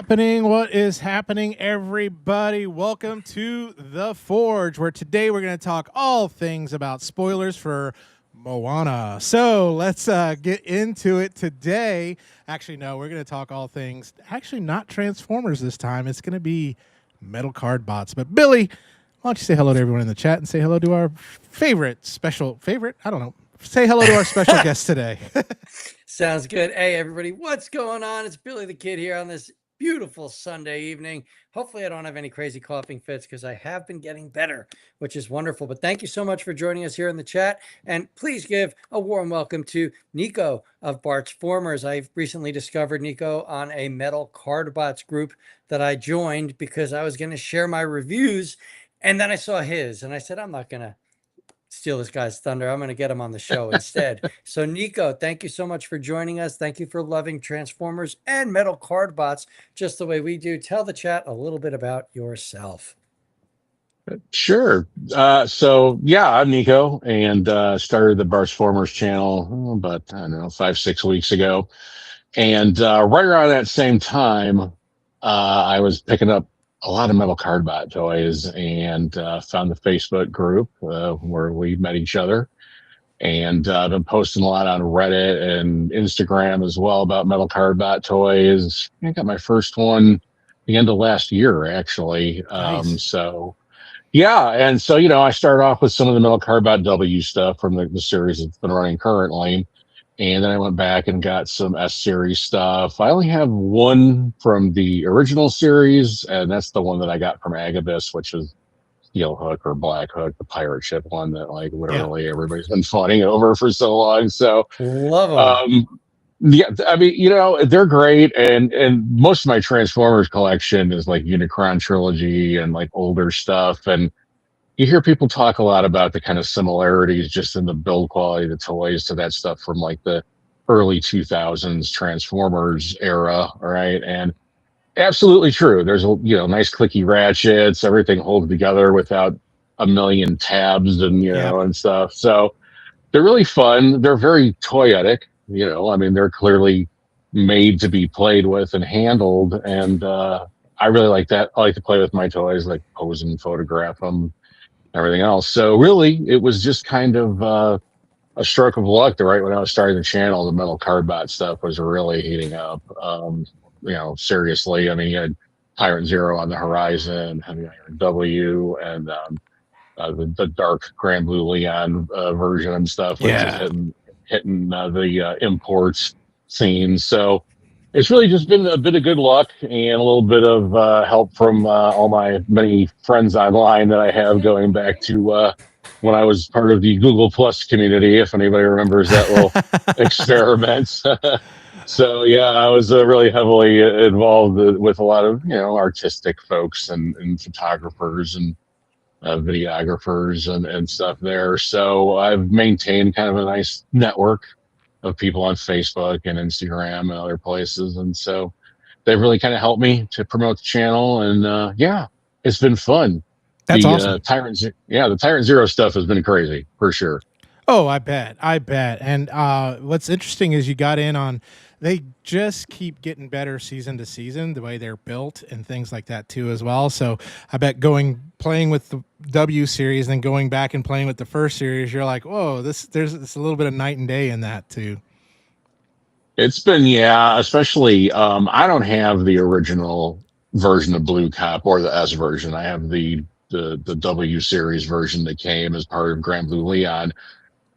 happening? What is happening, everybody? Welcome to The Forge, where today we're going to talk all things about spoilers for Moana. So let's get into it today. Actually, no, we're going to talk all things, actually, not Transformers this time. It's going to be Metal Cardbots. But Billy, why don't you say hello to everyone in the chat and say hello to our favorite? I don't know. Say hello to our special guest today. Sounds good. Hey, everybody, what's going on? It's Billy the Kid here on this beautiful Sunday evening. Hopefully, I don't have any crazy coughing fits because I have been getting better, which is wonderful. But thank you so much for joining us here in the chat. And please give a warm welcome to Nico of Bartsformers. I've recently discovered Nico on a Metal Cardbots group that I joined because I was going to share my reviews. And then I saw his, and I said, I'm not going to steal this guy's thunder. I'm going to get him on the show instead. So Nico, thank you so much for joining us. Thank you for loving Transformers and Metal Cardbots just the way we do. Tell the chat a little bit about yourself. Sure. I'm Nico and started the Bartsformers channel about, I don't know, 5-6 weeks ago. And right around that same time, I was picking up a lot of Metal Cardbot toys and found the Facebook group where we met each other. And I've been posting a lot on Reddit and Instagram as well about Metal Cardbot toys. I got my first one the end of last year, actually. Nice. I started off with some of the Metal Cardbout W stuff from the series that's been running currently. And then I went back and got some S series stuff. I only have one from the original series, and that's the one that I got from Agabus, which is Steel Hook or Black Hook, the pirate ship one that literally everybody's been fawning over for so long. So Love them. they're great, and most of my Transformers collection is like Unicron trilogy and like older stuff, and you hear people talk a lot about the kind of similarities just in the build quality of the toys to that stuff from like the early 2000s Transformers era, right? And absolutely true. There's nice clicky ratchets, everything holds together without a million tabs and and stuff. So they're really fun. They're very toyetic. They're clearly made to be played with and handled. And I really like that. I like to play with my toys, like pose and photograph them, everything else. So really, it was just kind of a stroke of luck. Right when I was starting the channel, the Metal Cardbot stuff was really heating up. Seriously. You had Tyrant Zero on the horizon, Heavy Iron W, and the dark Grand Blue Leon version and stuff, which is hitting the imports scene. So it's really just been a bit of good luck and a little bit of help from all my many friends online that I have going back to when I was part of the Google Plus community, if anybody remembers that little experiment. So I was really heavily involved with a lot of artistic folks and photographers and videographers and stuff there. So I've maintained kind of a nice network of people on Facebook and Instagram and other places, and so they've really kind of helped me to promote the channel. And it's been fun. That's awesome. The Tyrant Zero stuff has been crazy for sure. Oh, I bet. And what's interesting is you got in on, they just keep getting better season to season, the way they're built and things like that too as well. So I bet playing with the W series, then going back and playing with the first series, you're like, whoa, there's a little bit of night and day in that too. It's been, especially, I don't have the original version of Blue Cop or the S version. I have the W series version that came as part of Grand Blue Leon.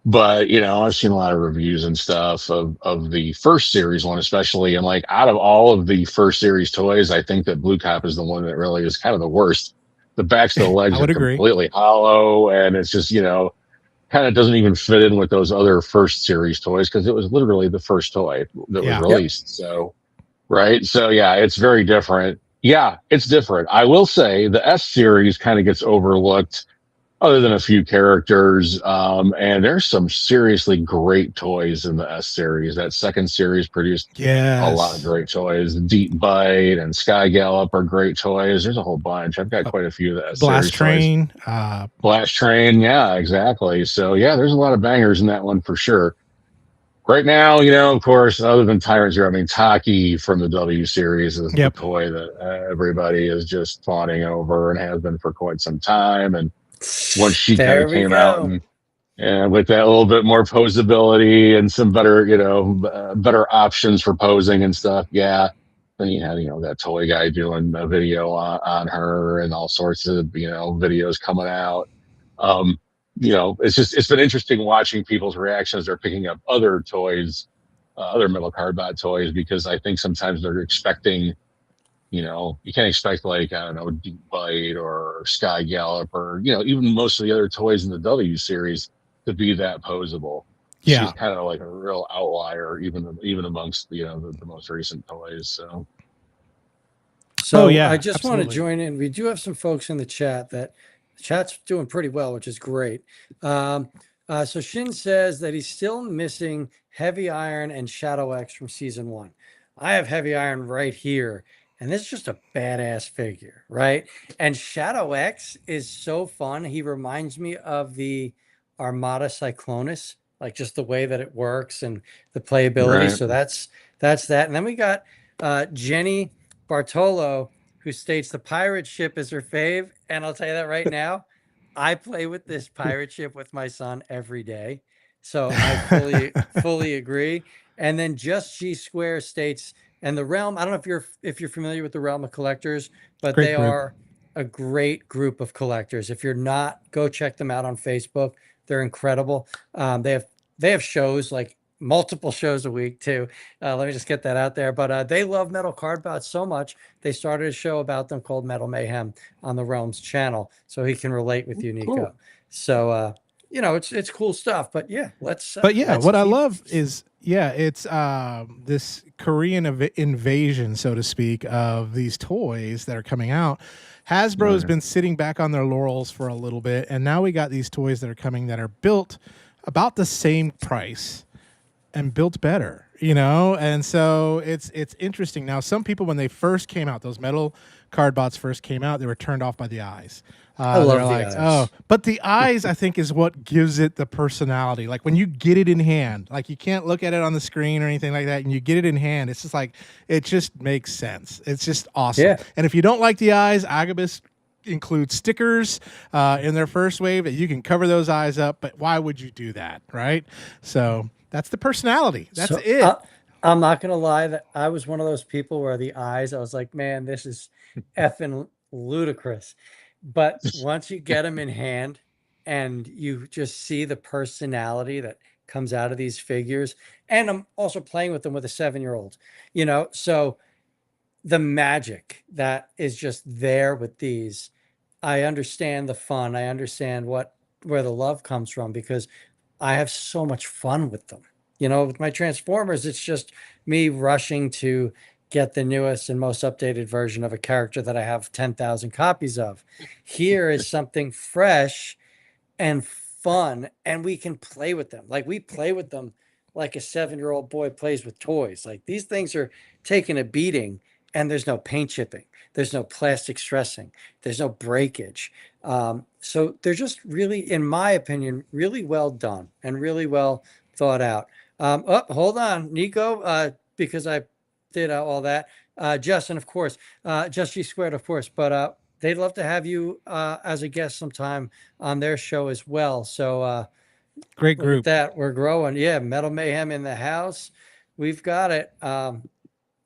But, I've seen a lot of reviews and stuff of the first series one, especially. And like out of all of the first series toys, I think that Blue Cop is the one that really is kind of the worst. The backs of the legs are completely hollow, and it's just, kind of doesn't even fit in with those other first series toys because it was literally the first toy that was released. Yep. So, right. So, it's very different. Yeah, it's different. I will say the S series kind of gets overlooked other than a few characters. And there's some seriously great toys in the S series. That second series produced a lot of great toys. Deep Bite and Sky Gallop are great toys. There's a whole bunch. I've got quite a few of the S Blast series Train. Blast Train. Yeah, exactly. So there's a lot of bangers in that one for sure. Right now, of course, other than Tyrant Zero, I mean, Taki from the W series is the Yep. toy that everybody is just fawning over and has been for quite some time. And once she kind There of we came out go. and with that little bit more posability and some better, better options for posing and stuff, yeah. Then you had, that toy guy doing a video on her and all sorts of, videos coming out. Um, it's been interesting watching people's reactions. They're picking up other toys, other metal cardbot toys, because I think sometimes they're expecting, you can't expect like, I don't know, Deep Bite or Sky Gallop or, even most of the other toys in the W series to be that posable. She's Yeah. kind of like a real outlier, even amongst, the most recent toys. So Oh So I yeah, just want to absolutely. join in. We do have some folks in the chat that the chat's doing pretty well, which is great. So Shin says that he's still missing Heavy Iron and Shadow X from season one. I have Heavy Iron right here, and this is just a badass figure, right? And Shadow X is so fun. He reminds me of the Armada Cyclonus, like just the way that it works and the playability. right. So that's that. And then we got Jenny Bartolo, who states the pirate ship is her fave. And I'll tell you that right now, I play with this pirate ship with my son every day. So I fully agree. And then Just G Square states, and the realm, I don't know if you're familiar with the realm of collectors, but Great they group. are a great group of collectors. If you're not, go check them out on Facebook. They're incredible. They have shows, like multiple shows a week too. Let me just get that out there. But they love metal card bots so much, they started a show about them called Metal Mayhem on the Realms channel. So he can relate with you, Cool. Nico. So it's cool stuff. But yeah, But yeah, let's what I keep. love is it's this Korean invasion, so to speak, of these toys that are coming out. Hasbro's Right. been sitting back on their laurels for a little bit, and now we got these toys that are coming that are built about the same price and built better, and so it's interesting. Now some people, when they first came out, those metal card bots first came out, they were turned off by the eyes. I They're love the like, oh, eyes. but the eyes, I think, is what gives it the personality. Like when you get it in hand, like you can't look at it on the screen or anything like that, and you get it in hand, it's just like, it just makes sense. It's just awesome. Yeah. And if you don't like the eyes, Agabus include stickers in their first wave that you can cover those eyes up, but why would you do that, right? So that's the personality. That's So it. I'm not gonna lie that I was one of those people where the eyes, I was like, man, this is effing ludicrous. But once you get them in hand and you just see the personality that comes out of these figures, and I'm also playing with them with a 7-year-old, so the magic that is just there with these, I understand the fun. I understand where the love comes from, because I have so much fun with them. With my Transformers, it's just me rushing to get the newest and most updated version of a character that I have 10,000 copies of. Here is something fresh and fun, and we can play with them. Like we play with them like a 7-year-old boy plays with toys. Like these things are taking a beating, and there's no paint chipping, there's no plastic stressing, there's no breakage. So they're just really, in my opinion, really well done and really well thought out. Hold on, Nico, because I did all that. Justin, of course, Just G Squared, of course, but they'd love to have you as a guest sometime on their show as well. So Great look at group. that. We're growing. Yeah. Metal Mayhem in the house. We've got it.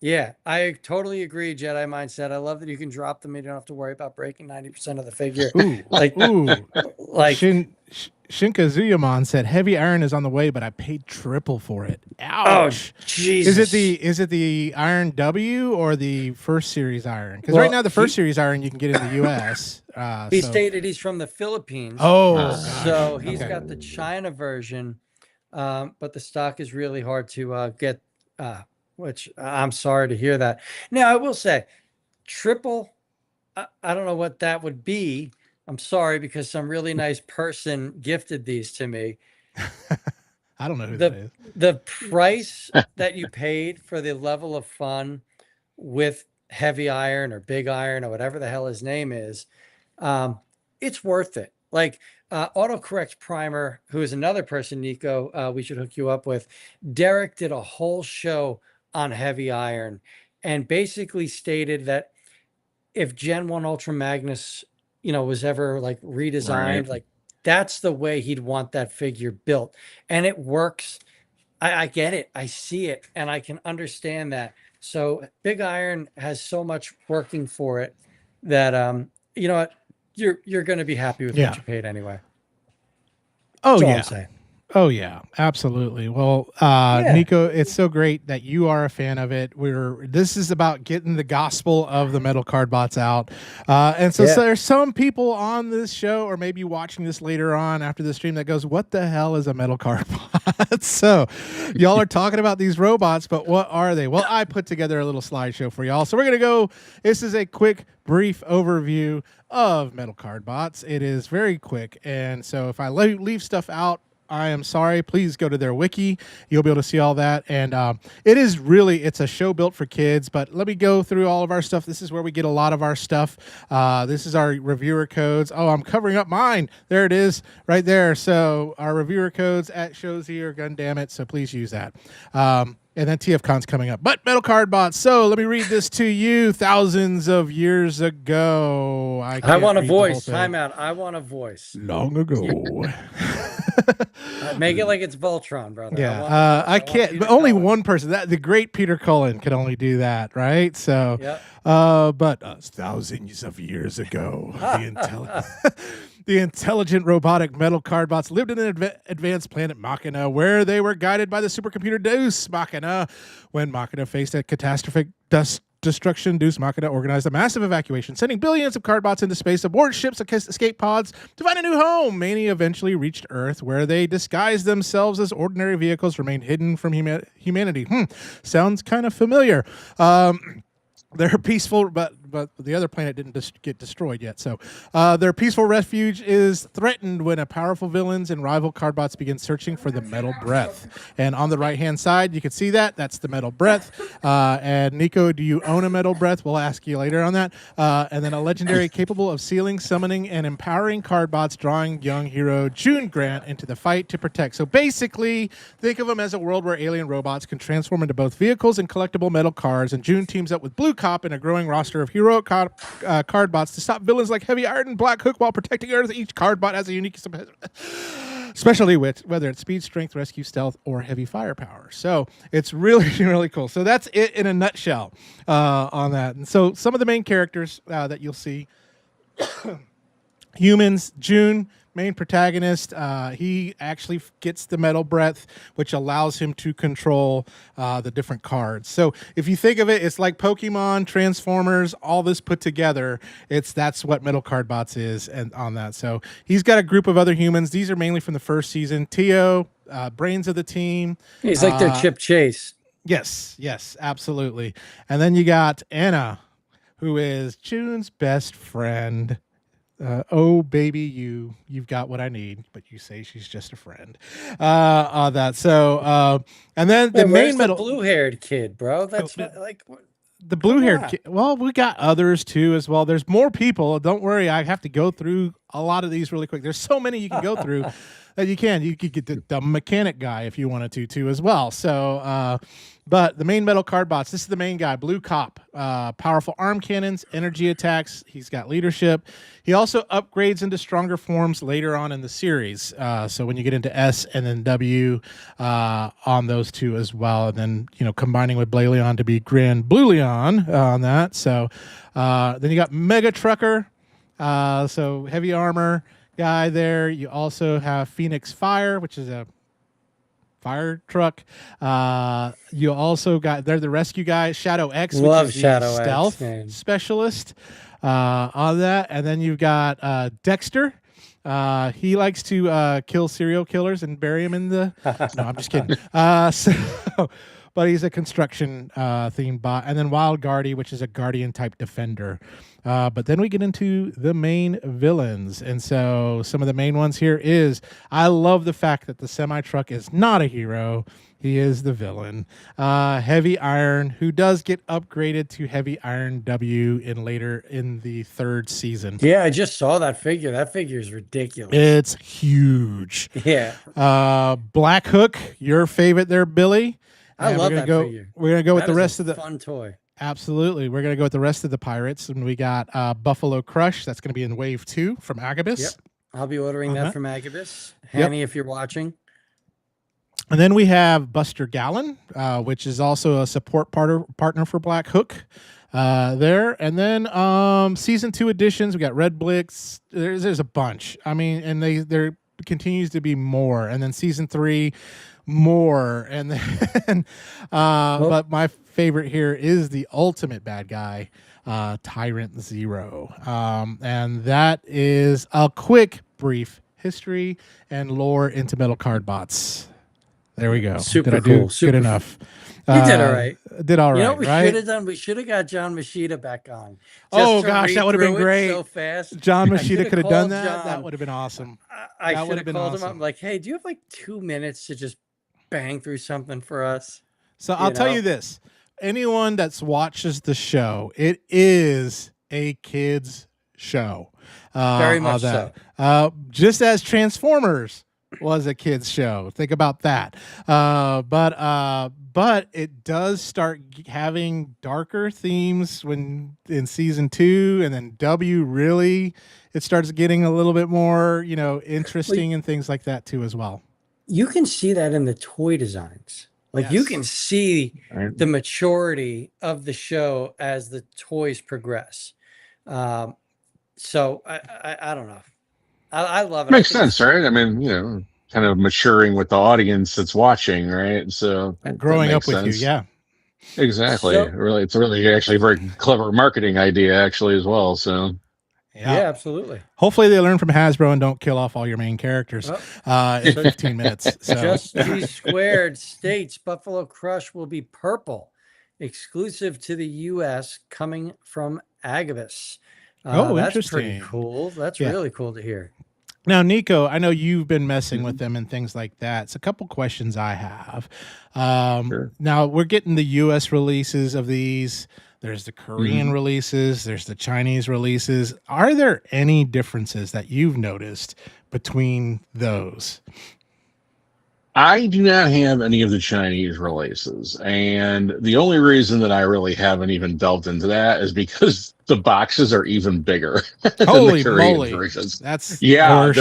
Yeah, I totally agree, Jedi Mindset. I love that you can drop them. You don't have to worry about breaking 90% of the figure. Ooh, Like, ooh. like, Shinkazuyaman said heavy iron is on the way, but I paid triple for it. oh, Ouch. Jesus. Is it the Iron W or the first series iron? Because right Well, now the first series iron you can get in the US. he So stated he's from the Philippines. oh gosh. So he's Okay. got the China version, but the stock is really hard to get, which I'm sorry to hear that. Now, I will say, triple, I don't know what that would be. I'm sorry, because some really nice person gifted these to me. I don't know who that The is. the price that you paid for the level of fun with Heavy Iron or Big Iron or whatever the hell his name is, um, it's worth it. Like Autocorrect Primer, who is another person, Nico, we should hook you up with. Derek did a whole show on Heavy Iron and basically stated that if Gen 1 Ultra Magnus, was ever like redesigned, Right. like that's the way he'd want that figure built. And it works. I get it. I see it. And I can understand that. So Big Iron has so much working for it that, you know what? You're going to be happy with Yeah. what you paid anyway. Oh, That's all yeah. I'm saying. Oh yeah, absolutely. Well, Nico, it's so great that you are a fan of it. This is about getting the gospel of the metal Cardbots out, and so there's some people on this show, or maybe watching this later on after the stream, that goes, "What the hell is a metal Cardbot?" So, y'all are talking about these robots, but what are they? Well, I put together a little slideshow for y'all, so we're gonna go. This is a quick, brief overview of metal Cardbots. It is very quick, and so if I leave stuff out, I am sorry. Please go to their wiki. You'll be able to see all that. And it's a show built for kids, but let me go through all of our stuff. This is where we get a lot of our stuff. This is our reviewer codes. Oh, I'm covering up mine. There it is right there. So our reviewer codes at shows here, gun damn it. So please use that. And then TFCon's coming up. But Metal Cardbots. So let me read this to you. Thousands of years ago. I want a voice. Time out. I want a voice. Long ago. Make it like it's Voltron, brother. Yeah, I can't. But only one person. The great Peter Cullen can only do that, right? So, but thousands of years ago, the intelligent robotic metal Cardbots lived in an advanced planet Machina, where they were guided by the supercomputer Deus Machina. When Machina faced a catastrophic destruction, Deus Machina organized a massive evacuation, sending billions of Cardbots into space aboard ships and escape pods to find a new home. Many eventually reached Earth, where they disguised themselves as ordinary vehicles, remained hidden from humanity. Sounds kind of familiar. They're peaceful, but the other planet didn't get destroyed yet. So their peaceful refuge is threatened when a powerful villains and rival Cardbots begin searching for the metal breath. And on the right-hand side, you can see that. That's the metal breath. And Nico, do you own a metal breath? We'll ask you later on that. And then a legendary capable of sealing, summoning, and empowering Cardbots, drawing young hero June Grant into the fight to protect. So basically, think of them as a world where alien robots can transform into both vehicles and collectible metal cards. And June teams up with Blue Cop and a growing roster of heroic Cardbots to stop villains like Heavy Iron and Black Hook while protecting Earth. Each Cardbot has a unique specialty, whether it's speed, strength, rescue, stealth, or heavy firepower. So it's really, really cool. So that's it in a nutshell on that. And so some of the main characters that you'll see, humans, June, main protagonist, he actually gets the metal breath, which allows him to control the different cards. So if you think of it, it's like Pokemon, Transformers, all this put together. That's what Metal Cardbots is, and on that. So he's got a group of other humans. These are mainly from the first season. Tio, brains of the team. He's like their Chip Chase. Yes, absolutely. And then you got Anna, who is June's best friend. Oh baby, you've got what I need, but you say she's just a friend. On that. So and then the main metal blue-haired kid, bro. That's like the blue-haired kid. Well, we got others too as well. There's more people. Don't worry, I have to go through a lot of these really quick. There's so many you can go through that you could get the dumb mechanic guy if you wanted to too as well. So but the main metal Cardbots, this is the main guy, Blue Cop. Powerful arm cannons, energy attacks. He's got leadership. He also upgrades into stronger forms later on in the series. So when you get into S and then W on those two as well, and then combining with Blaeleon to be Grand Blue Leon on that. So then you got Mega Trucker. So heavy armor guy there. You also have Phoenix Fire, which is a fire truck. You also got the rescue guy, Shadow X, which is the stealth specialist on that. And then you've got Dexter. He likes to kill serial killers and bury them in the. No, I'm just kidding. but he's a construction themed bot. And then Wild Guardy, which is a guardian type defender. But then we get into the main villains. And so some of the main ones here is, I love the fact that the semi-truck is not a hero. He is the villain. Heavy Iron, who does get upgraded to Heavy Iron W later in the 3rd season. Yeah, I just saw that figure. That figure is ridiculous. It's huge. Yeah. Black Hook, your favorite there, Billy. I love that figure. We're gonna go with the rest of the fun toy. Absolutely, we're gonna go with the rest of the pirates, and we got Buffalo Crush. That's gonna be in Wave 2 from Agabus. Yep. I'll be ordering that from Agabus. Hanny, if you're watching. And then we have Buster Gallon, which is also a support partner for Black Hook there. And then season 2 editions, we got Red Blitz. There's a bunch. I mean, and there continues to be more. And then season 3, more. And then, but my favorite here is the ultimate bad guy, Tyrant Zero. And that is a quick, brief history and lore into Metal Cardbots. There we go. Super did I cool. do good enough? You did all right. Did all right. You know what we right? should have done? We should have got John Machida back on. Oh gosh, that would have been great. So fast. John Machida could have done that. John. That would have been awesome. I should have called him up. Like, hey, do you have like 2 minutes to just bang through something for us? So I'll tell you this: anyone that's watches the show, it is a kids show. Very much so. Just as Transformers was a kids show. Think about that. But it does start having darker themes when in season 2, and then W really it starts getting a little bit more, interesting and things like that too as well. You can see that in the toy designs. Like you can see the maturity of the show as the toys progress. So I don't know. I love it. Makes sense, right? I mean, kind of maturing with the audience that's watching, right? So growing up with you, yeah. Exactly. So, it's really actually a very clever marketing idea, actually, as well. So yeah, absolutely. Hopefully they learn from Hasbro and don't kill off all your main characters in 15 minutes. So. Just G Squared states Buffalo Crush will be purple, exclusive to the U.S., coming from Agabus. That's interesting. Pretty cool. That's really cool to hear. Now, Nico, I know you've been messing with them and things like that. It's a couple questions I have. Sure. Now, we're getting the U.S. releases of these. There's the Korean releases. There's the Chinese releases. Are there any differences that you've noticed between those? I do not have any of the Chinese releases, and the only reason that I really haven't even delved into that is because the boxes are even bigger than Holy the Korean moly. versions. That's well,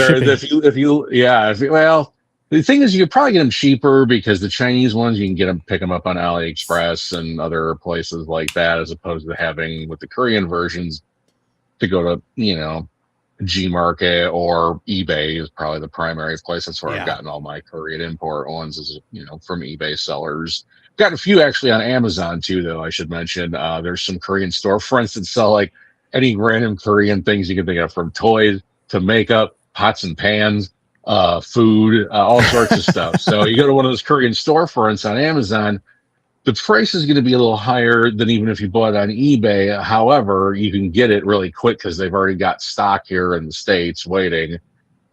the thing is, you could probably get them cheaper because the Chinese ones you can pick them up on AliExpress and other places like that, as opposed to having with the Korean versions to go to G Market or eBay is probably the primary place. That's where I've gotten all my Korean import ones, is from eBay sellers. Got a few actually on Amazon too, though. I should mention there's some Korean storefronts that sell like any random Korean things you can think of, from toys to makeup, pots and pans, food, all sorts of stuff. So you go to one of those Korean storefronts on Amazon, the price is going to be a little higher than even if you bought it on eBay. However, you can get it really quick because they've already got stock here in the States waiting.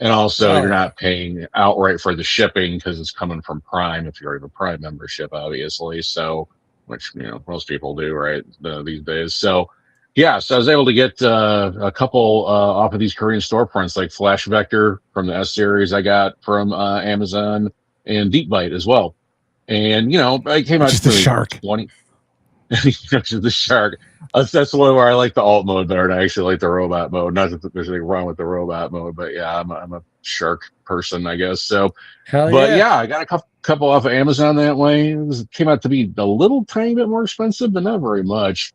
And also, you're not paying outright for the shipping because it's coming from Prime, if you already have a Prime membership, obviously. So, which, most people do, right, these days. So, so I was able to get a couple off of these Korean storefronts, like Flash Vector from the S series I got from Amazon, and Deep Bite as well. And I came out to the shark. 20. The shark. That's the one where I like the alt mode better, and I actually like the robot mode. Not that there's anything wrong with the robot mode, but I'm a shark person, I guess. So, I got a couple off of Amazon that way. It came out to be a little tiny bit more expensive, but not very much.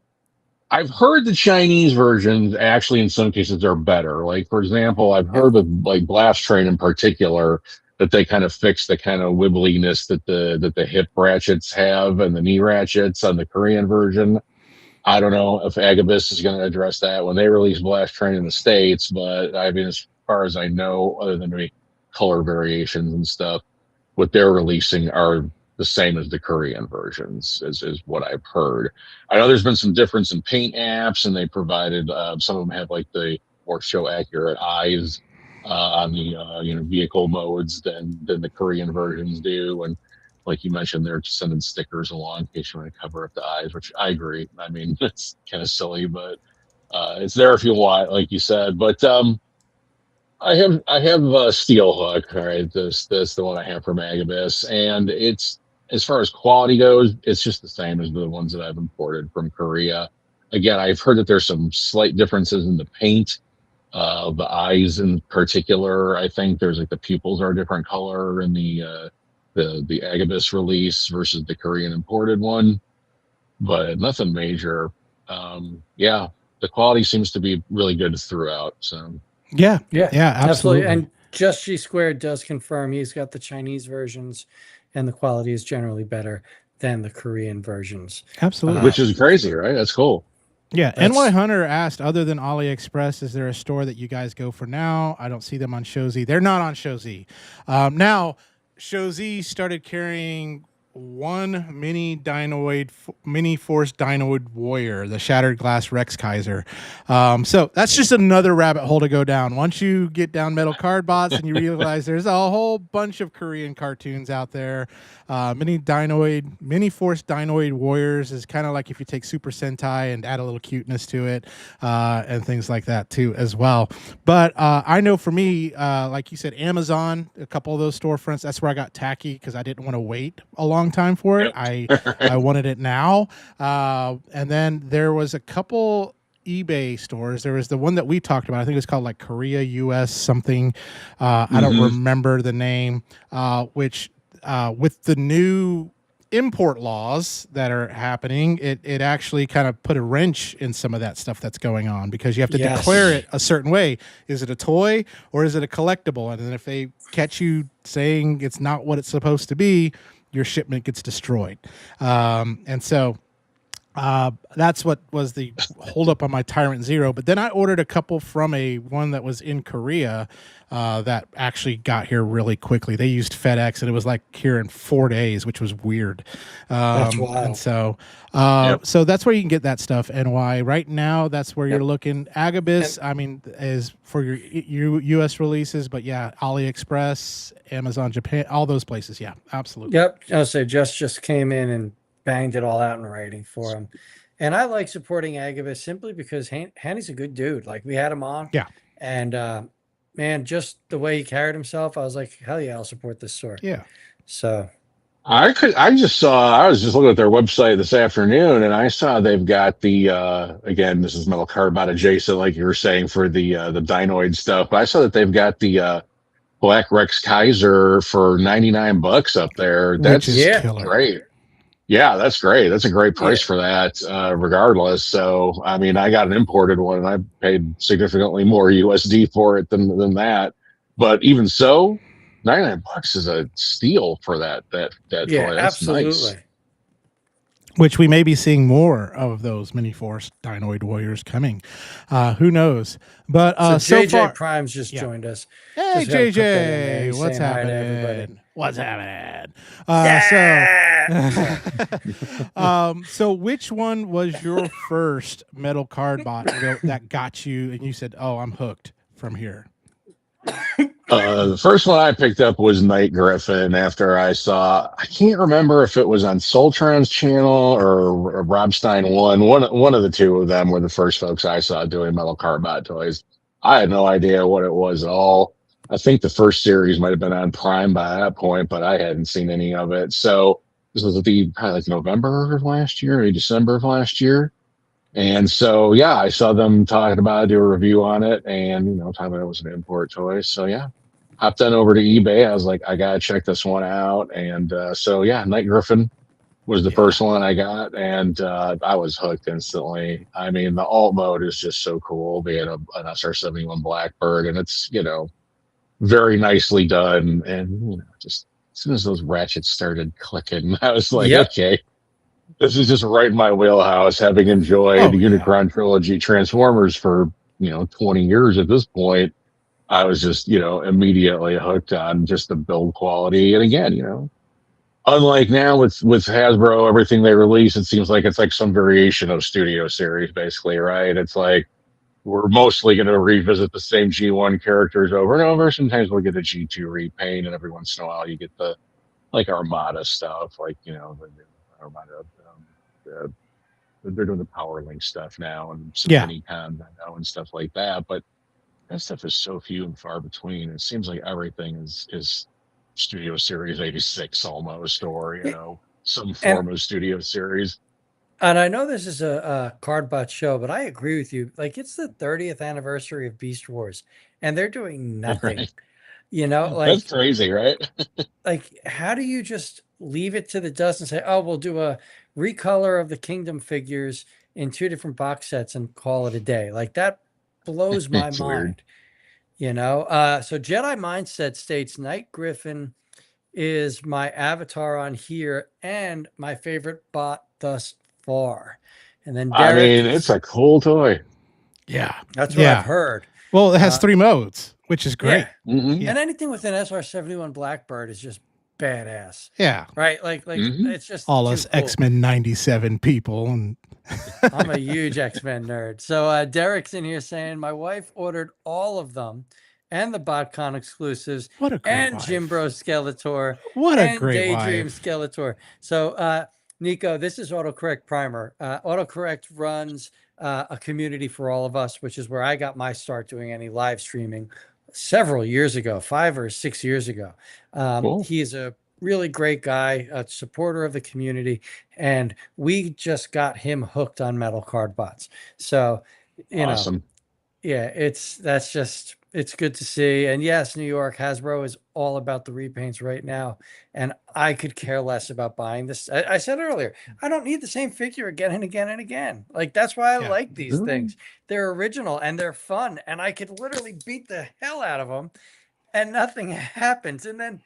I've heard the Chinese versions actually, in some cases, are better. Like, for example, I've heard with like Blast Train in particular, that they kind of fix the kind of wibbliness that the hip ratchets have and the knee ratchets on the Korean version. I don't know if Agabus is going to address that when they release Blast Train in the States, but I mean, as far as I know, other than maybe color variations and stuff, what they're releasing are the same as the Korean versions, is what I've heard. I know there's been some difference in paint apps, and they provided some of them have like the more show accurate eyes on the vehicle modes than the Korean versions do, and like you mentioned, they're sending stickers along in case you want to cover up the eyes, which I agree. I mean, it's kind of silly, but it's there if you want, like you said. But I have a steel hook. All right, this the one I have from Agabus, and it's as far as quality goes, it's just the same as the ones that I've imported from Korea. Again, I've heard that there's some slight differences in the paint. The eyes in particular, I think there's like the pupils are a different color in the Agabus release versus the Korean imported one, but nothing major. Yeah, the quality seems to be really good throughout. So Yeah, Yeah, yeah, absolutely. And Just G Squared does confirm he's got the Chinese versions, and the quality is generally better than the Korean versions. Absolutely. which is crazy, right? That's cool. Yeah, That's- NY Hunter asked, other than AliExpress, is there a store that you guys go for now? I don't see them on Shozi. They're not on Shozi. Now, Shozi started carrying one mini force dinoid warrior, the Shattered Glass Rex Kaiser. So that's just another rabbit hole to go down. Once you get down Metal Cardbots and you realize there's a whole bunch of Korean cartoons out there. Mini force dinoid warriors is kind of like if you take Super Sentai and add a little cuteness to it, and things like that too as well. But I know for me, like you said, Amazon, a couple of those storefronts, that's where I got tacky because I didn't want to wait a long time for it. I wanted it now. And then there was a couple eBay stores. There was the one that we talked about. I think it was called like Korea US something. I don't remember the name, which with the new import laws that are happening, it actually kind of put a wrench in some of that stuff that's going on, because you have to declare it a certain way. Is it a toy or is it a collectible? And then if they catch you saying it's not what it's supposed to be, your shipment gets destroyed. And so that's what was the holdup on my Tyrant Zero. But then I ordered a couple from one that was in Korea that actually got here really quickly. They used FedEx, and it was like here in 4 days, which was weird. That's wild. And so, so that's where you can get that stuff. NY right now, that's where you're looking. Agabus, I mean, is for your U.S. releases, but yeah, AliExpress, Amazon Japan, all those places. Yeah, absolutely. Yep. I'll say just came in and banged it all out in writing for him. And I like supporting Agabus simply because Hanny's a good dude. Like, we had him on. Yeah. And man, just the way he carried himself, I was like, hell yeah, I'll support this store. Yeah. So I was just looking at their website this afternoon, and I saw they've got the again, this is Metal Cardbot adjacent, like you were saying, for the Dinoid stuff. But I saw that they've got the Black Rex Kaiser for $99 up there. That's killer. Great. Yeah, that's great. That's a great price for that, regardless. So, I mean, I got an imported one, and I paid significantly more USD for it than that. But even so, $99 is a steal for that toy. That's absolutely. nice. Which we may be seeing more of those mini force dinoid warriors coming. Who knows? But so JJ far, Prime's just joined us. Hey Just gotta put that in there. JJ, He's what's saying hi to happening? everybody. What's happening? So which one was your first Metal Cardbot that got you, and you said, "Oh, I'm hooked from here"? The first one I picked up was Night Griffin. After I can't remember if it was on Soltron's channel or Rob Stein one of the two of them were the first folks I saw doing Metal Cardbot toys. I had no idea what it was at all. I think the first series might have been on Prime by that point, but I hadn't seen any of it. So this was probably like November of last year, or December of last year. And so, yeah, I saw them talking about it, do a review on it, and, talking about it was an import toy. So, yeah, hopped on over to eBay. I was like, I got to check this one out. And so, yeah, Night Griffin was the first one I got, and I was hooked instantly. I mean, the alt mode is just so cool, being an SR-71 Blackbird, and it's, very nicely done. And, just as soon as those ratchets started clicking, I was like, okay. This is just right in my wheelhouse, having enjoyed the Unicron trilogy Transformers for, 20 years at this point. I was just, immediately hooked on just the build quality. And again, unlike now with Hasbro, everything they release, it seems like it's like some variation of Studio Series, basically, right? It's like we're mostly going to revisit the same G1 characters over and over. Sometimes we'll get a G2 repaint, and every once in a while you get the like Armada stuff, like the new Armada. They're doing the Power Link stuff now and some Yeah. mini con and stuff like that, but that stuff is so few and far between. It seems like everything is Studio Series 86 almost, or some And form of Studio Series. and I know this is a Cardbot show, but I agree with you. Like it's the 30th anniversary of Beast Wars, and they're doing nothing. Right? You know, That's crazy, right? like how do you just leave it to the dust and say, "Oh, we'll do a recolor of the Kingdom figures in two different box sets and call it a day?" Like that blows my It's weird. mind. So Jedi Mindset states Night Griffin is my avatar on here and my favorite bot thus far. And then I Derek, mean, it's a cool toy. Yeah. that's what I've heard. Well, it has Uh, 3 modes, which is great. Yeah. Mm-hmm. Yeah. And anything with an SR-71 Blackbird is just badass. Yeah. Right? Like Mhm. it's just All too us cool. X-Men 97 people. And I'm a huge X-Men nerd. So Derek's in here saying my wife ordered all of them and the BotCon exclusives what a great and wife. Jimbro Skeletor What a and great Daydream wife. Skeletor. So Nico, this is autocorrect primer. Autocorrect runs a community for all of us, which is where I got my start doing any live streaming several years ago, 5 or 6 years ago. Cool. He is a really great guy, a supporter of the community, and we just got him hooked on metal Cardbots. So, Awesome. it's good to see. And yes, New York Hasbro is all about the repaints right now, and I could care less about buying this. I said earlier, I don't need the same figure again and again and again. Like that's why I Yeah. like these things. They're original and they're fun, and I could literally beat the hell out of them, and nothing happens. And then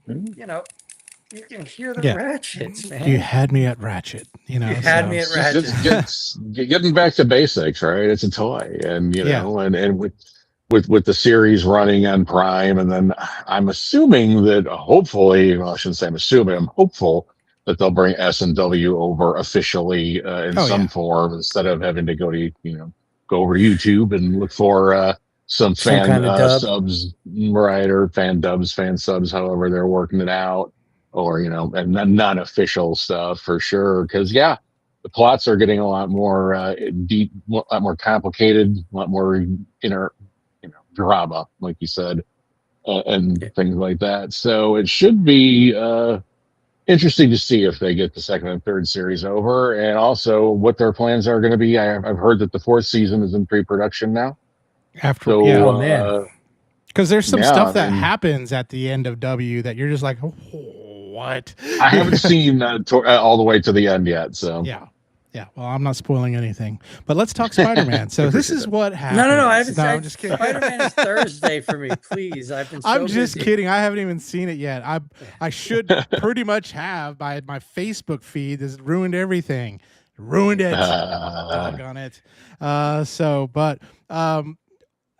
you can hear the ratchets, man. You had me at Ratchet, You had me at Ratchet. Just getting back to basics, right? It's a toy, and and with the series running on Prime, and then I'm assuming that hopefully, well, I shouldn't say I'm assuming, I'm hopeful that they'll bring S&W over officially in some form instead of having to go to go over to YouTube and look for some fan kind of dub. subs, right, or fan dubs, fan subs, however they're working it out, or and non-official stuff for sure. Because the plots are getting a lot more deep, a lot more complicated, a lot more inner drama, like you said, and things like that. So it should be interesting to see if they get the second and third series over, and also what their plans are going to be. I've heard that the 4th season is in pre-production now. After, Oh man, because there's some stuff that happens at the end of W that you're just like, what? I haven't seen all the way to the end yet. So yeah. Well, I'm not spoiling anything, but let's talk Spider-Man. So this is what happens. No, I haven't. I'm just kidding. Spider-Man is Thursday for me. Please, I've been. I'm just kidding. I haven't even seen it yet. I should pretty much have by my Facebook feed. Has ruined everything. Ruined it. Doggone it.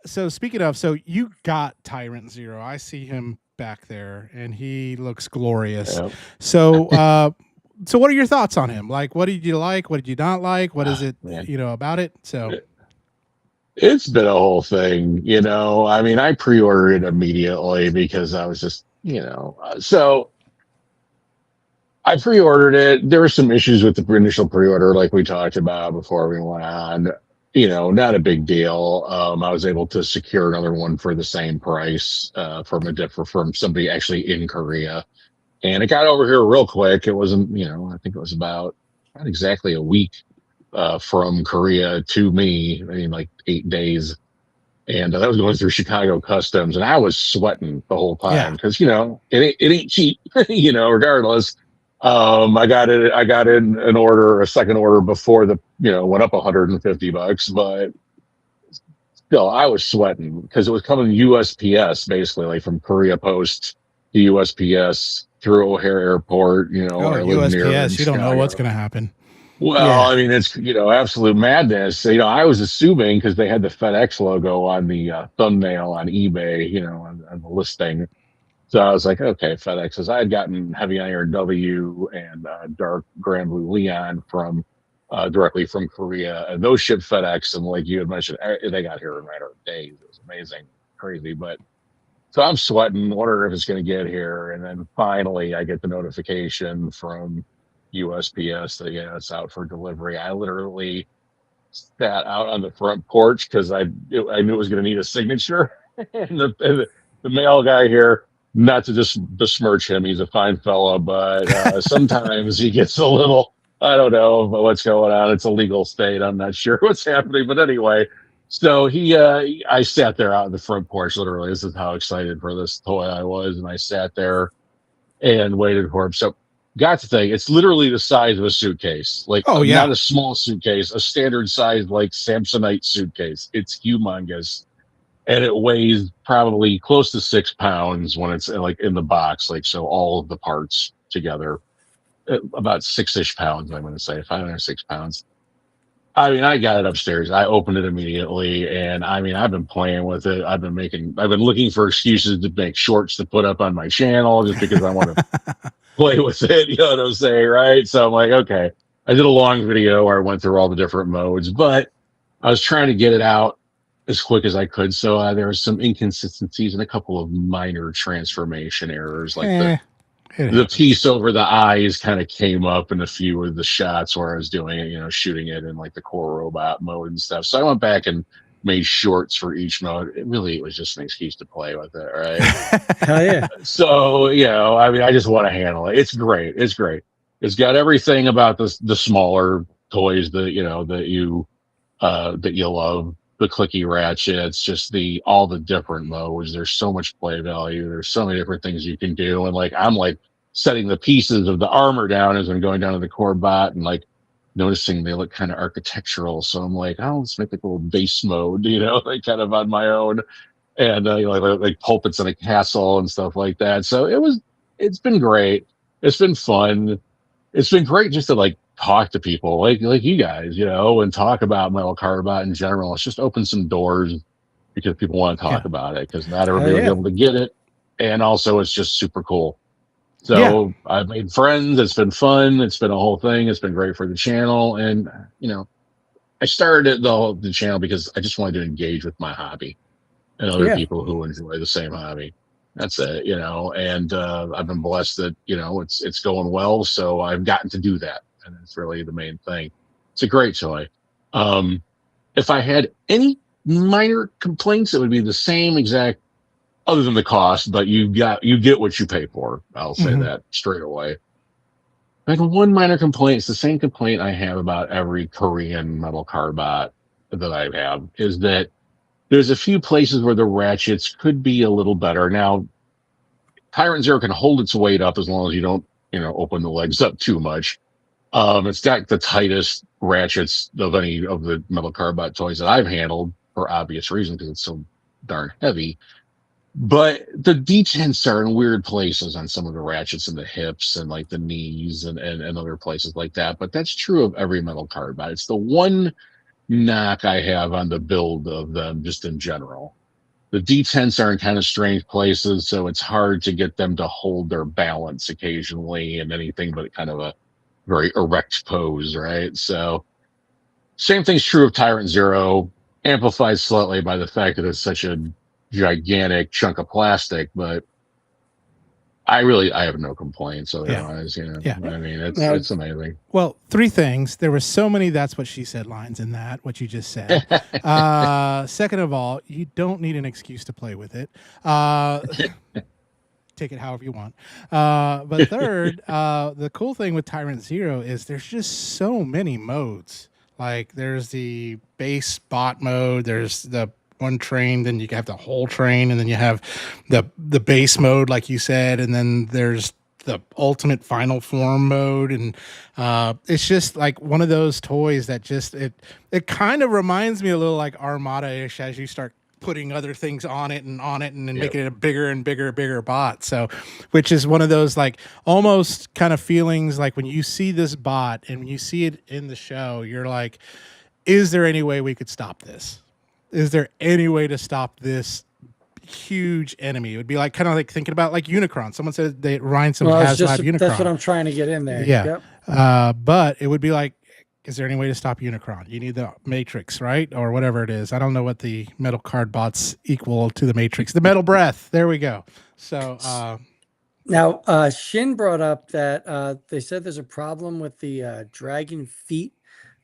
So speaking of, so you got Tyrant Zero. I see him back there, and he looks glorious. Yep. So. So what are your thoughts on him? Like, what did you like? What did you not like? What is it, about it? So it's been a whole thing, I mean, I pre-ordered it immediately because I was just, so I pre-ordered it. There were some issues with the initial pre-order, like we talked about before we went on, not a big deal. I was able to secure another one for the same price, from somebody actually in Korea. And it got over here real quick. It wasn't, I think it was about not exactly a week from Korea to me. I mean, like 8 days. And that was going through Chicago Customs. And I was sweating the whole time because, it ain't cheap, regardless. I got a second order before went up $150, but still I was sweating because it was coming USPS basically, like from Korea Post to USPS through O'Hare Airport, I live near USPS, you don't know what's going to happen. Well, I mean, it's, absolute madness. I was assuming because they had the FedEx logo on the thumbnail on eBay, on the listing, So I was like, okay, FedEx, because I had gotten Heavy Iron W and Dark Grand Blue Leon from directly from Korea, and those shipped FedEx, and like you had mentioned, they got here in a matter of days. It was amazing, crazy. But so I'm sweating, wondering if it's going to get here, and then finally I get the notification from USPS that yeah, it's out for delivery. I literally sat out on the front porch because I knew it was going to need a signature. And the mail guy here, not to just besmirch him, he's a fine fella, but sometimes he gets a little, I don't know what's going on. It's a legal state. I'm not sure what's happening, but anyway. So I sat there out on the front porch. Literally, this is how excited for this toy I was, and I sat there and waited for him. So got to think, it's literally the size of a suitcase, like Oh yeah. not a small suitcase, a standard size like Samsonite suitcase. It's humongous, and it weighs probably close to 6 pounds when it's like in the box, like so all of the parts together, about 6-ish pounds. I'm going to say 5 or 6 pounds. I mean, I got it upstairs. I opened it immediately, and I mean, I've been playing with it. I've been looking for excuses to make shorts to put up on my channel just because I want to play with it. You know what I'm saying, right? So I'm like, okay. I did a long video where I went through all the different modes, but I was trying to get it out as quick as I could. So there were some inconsistencies and a couple of minor transformation errors, like the piece over the eyes kind of came up in a few of the shots where I was doing it, shooting it in like the core robot mode and stuff. So I went back and made shorts for each mode. It was just an excuse to play with it, right? Hell yeah. So, I mean, I just want to handle it. It's great. It's great. It's got everything about the smaller toys that you love. The clicky ratchets, just all the different modes. There's so much play value. There's so many different things you can do. And like I'm like setting the pieces of the armor down as I'm going down to the core bot and like noticing they look kind of architectural. So I'm like, oh, let's make like a little base mode, like kind of on my own. And like pulpits in a castle and stuff like that. So it's been great. It's been fun. It's been great just to like talk to people like you guys, and talk about Metal Cardbot in general. It's just opened some doors because people want to talk about it because not everybody was able to get it. And also it's just super cool. So I've made friends. It's been fun. It's been a whole thing. It's been great for the channel. And, I started the channel because I just wanted to engage with my hobby and other people who enjoy the same hobby. That's it, and I've been blessed that, it's going well. So I've gotten to do that. And it's really the main thing. It's a great toy. If I had any minor complaints, it would be the same exact, other than the cost, but you get what you pay for. I'll say that straight away. Like one minor complaint, it's the same complaint I have about every Korean Metal Cardbot that I have, is that there's a few places where the ratchets could be a little better. Now, Tyrant Zero can hold its weight up as long as you don't, open the legs up too much. It's got the tightest ratchets of any of the Metal Cardbot toys that I've handled for obvious reasons because it's so darn heavy. But the detents are in weird places on some of the ratchets and the hips and like the knees and other places like that. But that's true of every Metal Cardbot. It's the one knock I have on the build of them just in general. The detents are in kind of strange places, so it's hard to get them to hold their balance occasionally in anything but kind of a very erect pose, right? So same thing's true of Tyrant Zero, amplified slightly by the fact that it's such a gigantic chunk of plastic, but I have no complaints otherwise. I mean, it's amazing. Well, three things. There were so many "that's what she said" lines in that, what you just said. Second of all, you don't need an excuse to play with it. Take it however you want. But third, the cool thing with Tyrant Zero is there's just so many modes. Like there's the base bot mode, there's the one train, then you have the whole train, and then you have the base mode, like you said, and then there's the ultimate final form mode, and it's just like one of those toys that just it kind of reminds me a little like Armada-ish as you start putting other things on it and then making it a bigger and bigger bot. So, which is one of those like almost kind of feelings like when you see this bot and when you see it in the show, you're like, is there any way we could stop this? Is there any way to stop this huge enemy. It would be like kind of like thinking about like Unicron. Someone said they Ryanson Well, has live Unicron. that's what I'm trying to get in there. Yeah. Yep. But it would be like, is there any way to stop Unicron? You need the Matrix, right? Or whatever it is. I don't know what the metal Cardbots equal to the Matrix. The metal breath. There we go. So now Shin brought up that they said there's a problem with the dragging feet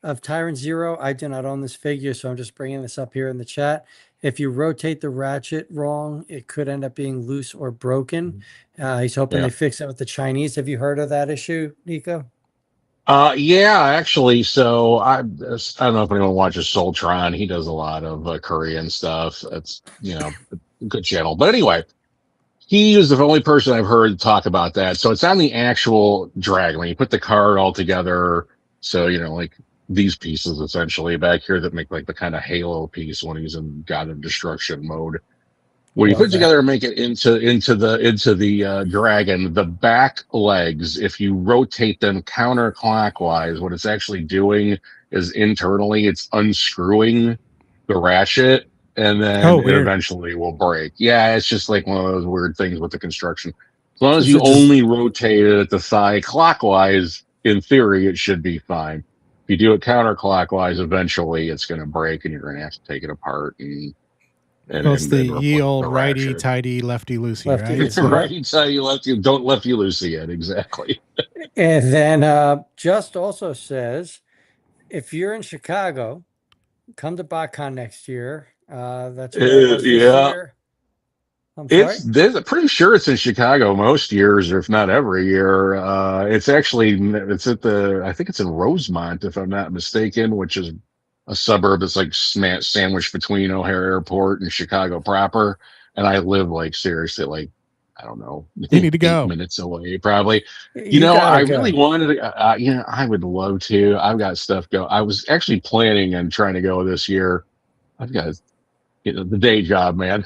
of Tyrant Zero. I do not own this figure, so I'm just bringing this up here in the chat. If you rotate the ratchet wrong, it could end up being loose or broken. He's hoping they fix it with the Chinese. Have you heard of that issue, Nico? Yeah, actually. So I don't know if anyone watches Soltron. He does a lot of Korean stuff. It's a good channel. But anyway, he is the only person I've heard talk about that. So it's on the actual drag when you put the card all together. So like these pieces essentially back here that make like the kind of Halo piece when he's in God of Destruction mode. When you put it together and make it into the dragon, the back legs, if you rotate them counterclockwise, what it's actually doing is internally it's unscrewing the ratchet, and then it eventually will break. Yeah, it's just like one of those weird things with the construction. As long as you only rotate it at the thigh clockwise, in theory, it should be fine. If you do it counterclockwise, eventually it's going to break, and you're going to have to take it apart and it's the ye old righty tighty lefty loosey, right? Righty tighty lefty, don't lefty loosey it, exactly. And then Just also says, if you're in Chicago, come to BotCon next year. That's where it was this year. I'm pretty sure it's in Chicago most years, or if not every year. It's at I think it's in Rosemont, if I'm not mistaken, which is a suburb that's like sandwiched between O'Hare Airport and Chicago proper. And I live like seriously, like, I don't know, you need to go 8 minutes away, probably. I really wanted to, I would love to. I've got stuff go. I was actually planning on trying to go this year. I've got, the day job, man.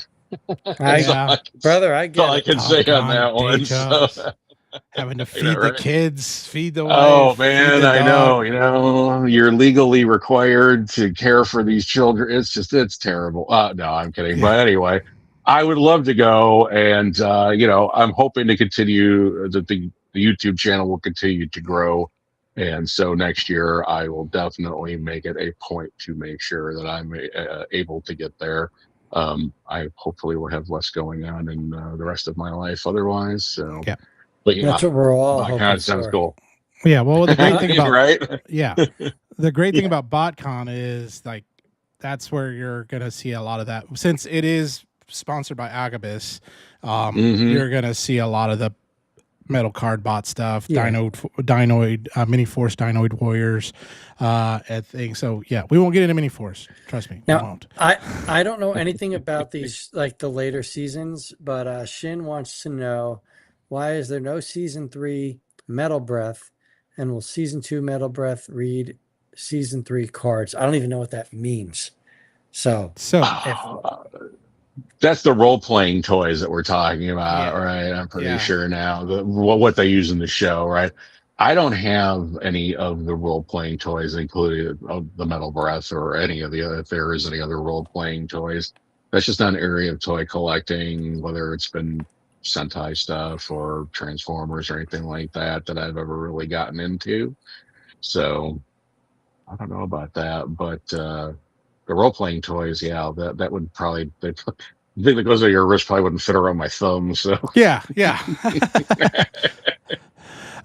Brother, I get all I can say on that one. So. Having to feed the kids, feed the wife. Oh man, I know. You're legally required to care for these children. It's terrible. No, I'm kidding. Yeah. But anyway, I would love to go, and I'm hoping to continue that the YouTube channel will continue to grow, and so next year I will definitely make it a point to make sure that I'm able to get there. I hopefully will have less going on in the rest of my life otherwise. So. Yeah. But that's what we're all hoping for. Sounds cool. Yeah, well, the great thing about right? Yeah, the great thing about BotCon is like that's where you're gonna see a lot of that. Since it is sponsored by Agabus, you're gonna see a lot of the metal Cardbot stuff, Dinoid, Mini Force Dinoid Warriors, and things. So yeah, we won't get into Mini Force. Trust me, now, we won't. I don't know anything about these like the later seasons, but Shin wants to know. Why is there no season 3 Metal Breath? And will season 2 Metal Breath read season 3 cards? I don't even know what that means. So that's the role-playing toys that we're talking about, right? I'm pretty sure now what they use in the show, right? I don't have any of the role-playing toys, including the Metal Breath or any of the other, if there is any other role-playing toys. That's just not an area of toy collecting, whether it's been Sentai stuff or Transformers or anything like that I've ever really gotten into. So I don't know about that, but the role-playing toys, that would probably the thing that goes on your wrist probably wouldn't fit around my thumb. So yeah.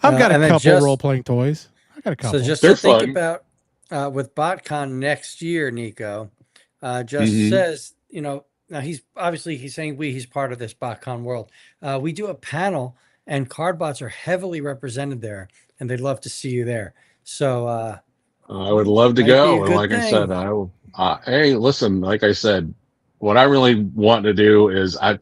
I've got a couple role-playing toys. I got a couple. So just to think about with BotCon next year, Nico, says, now he's saying he's part of this BotCon world. We do a panel and Cardbots are heavily represented there and they'd love to see you there. So I would love to go. And like I said, I will. Hey, listen, like I said, what I really want to do is I'm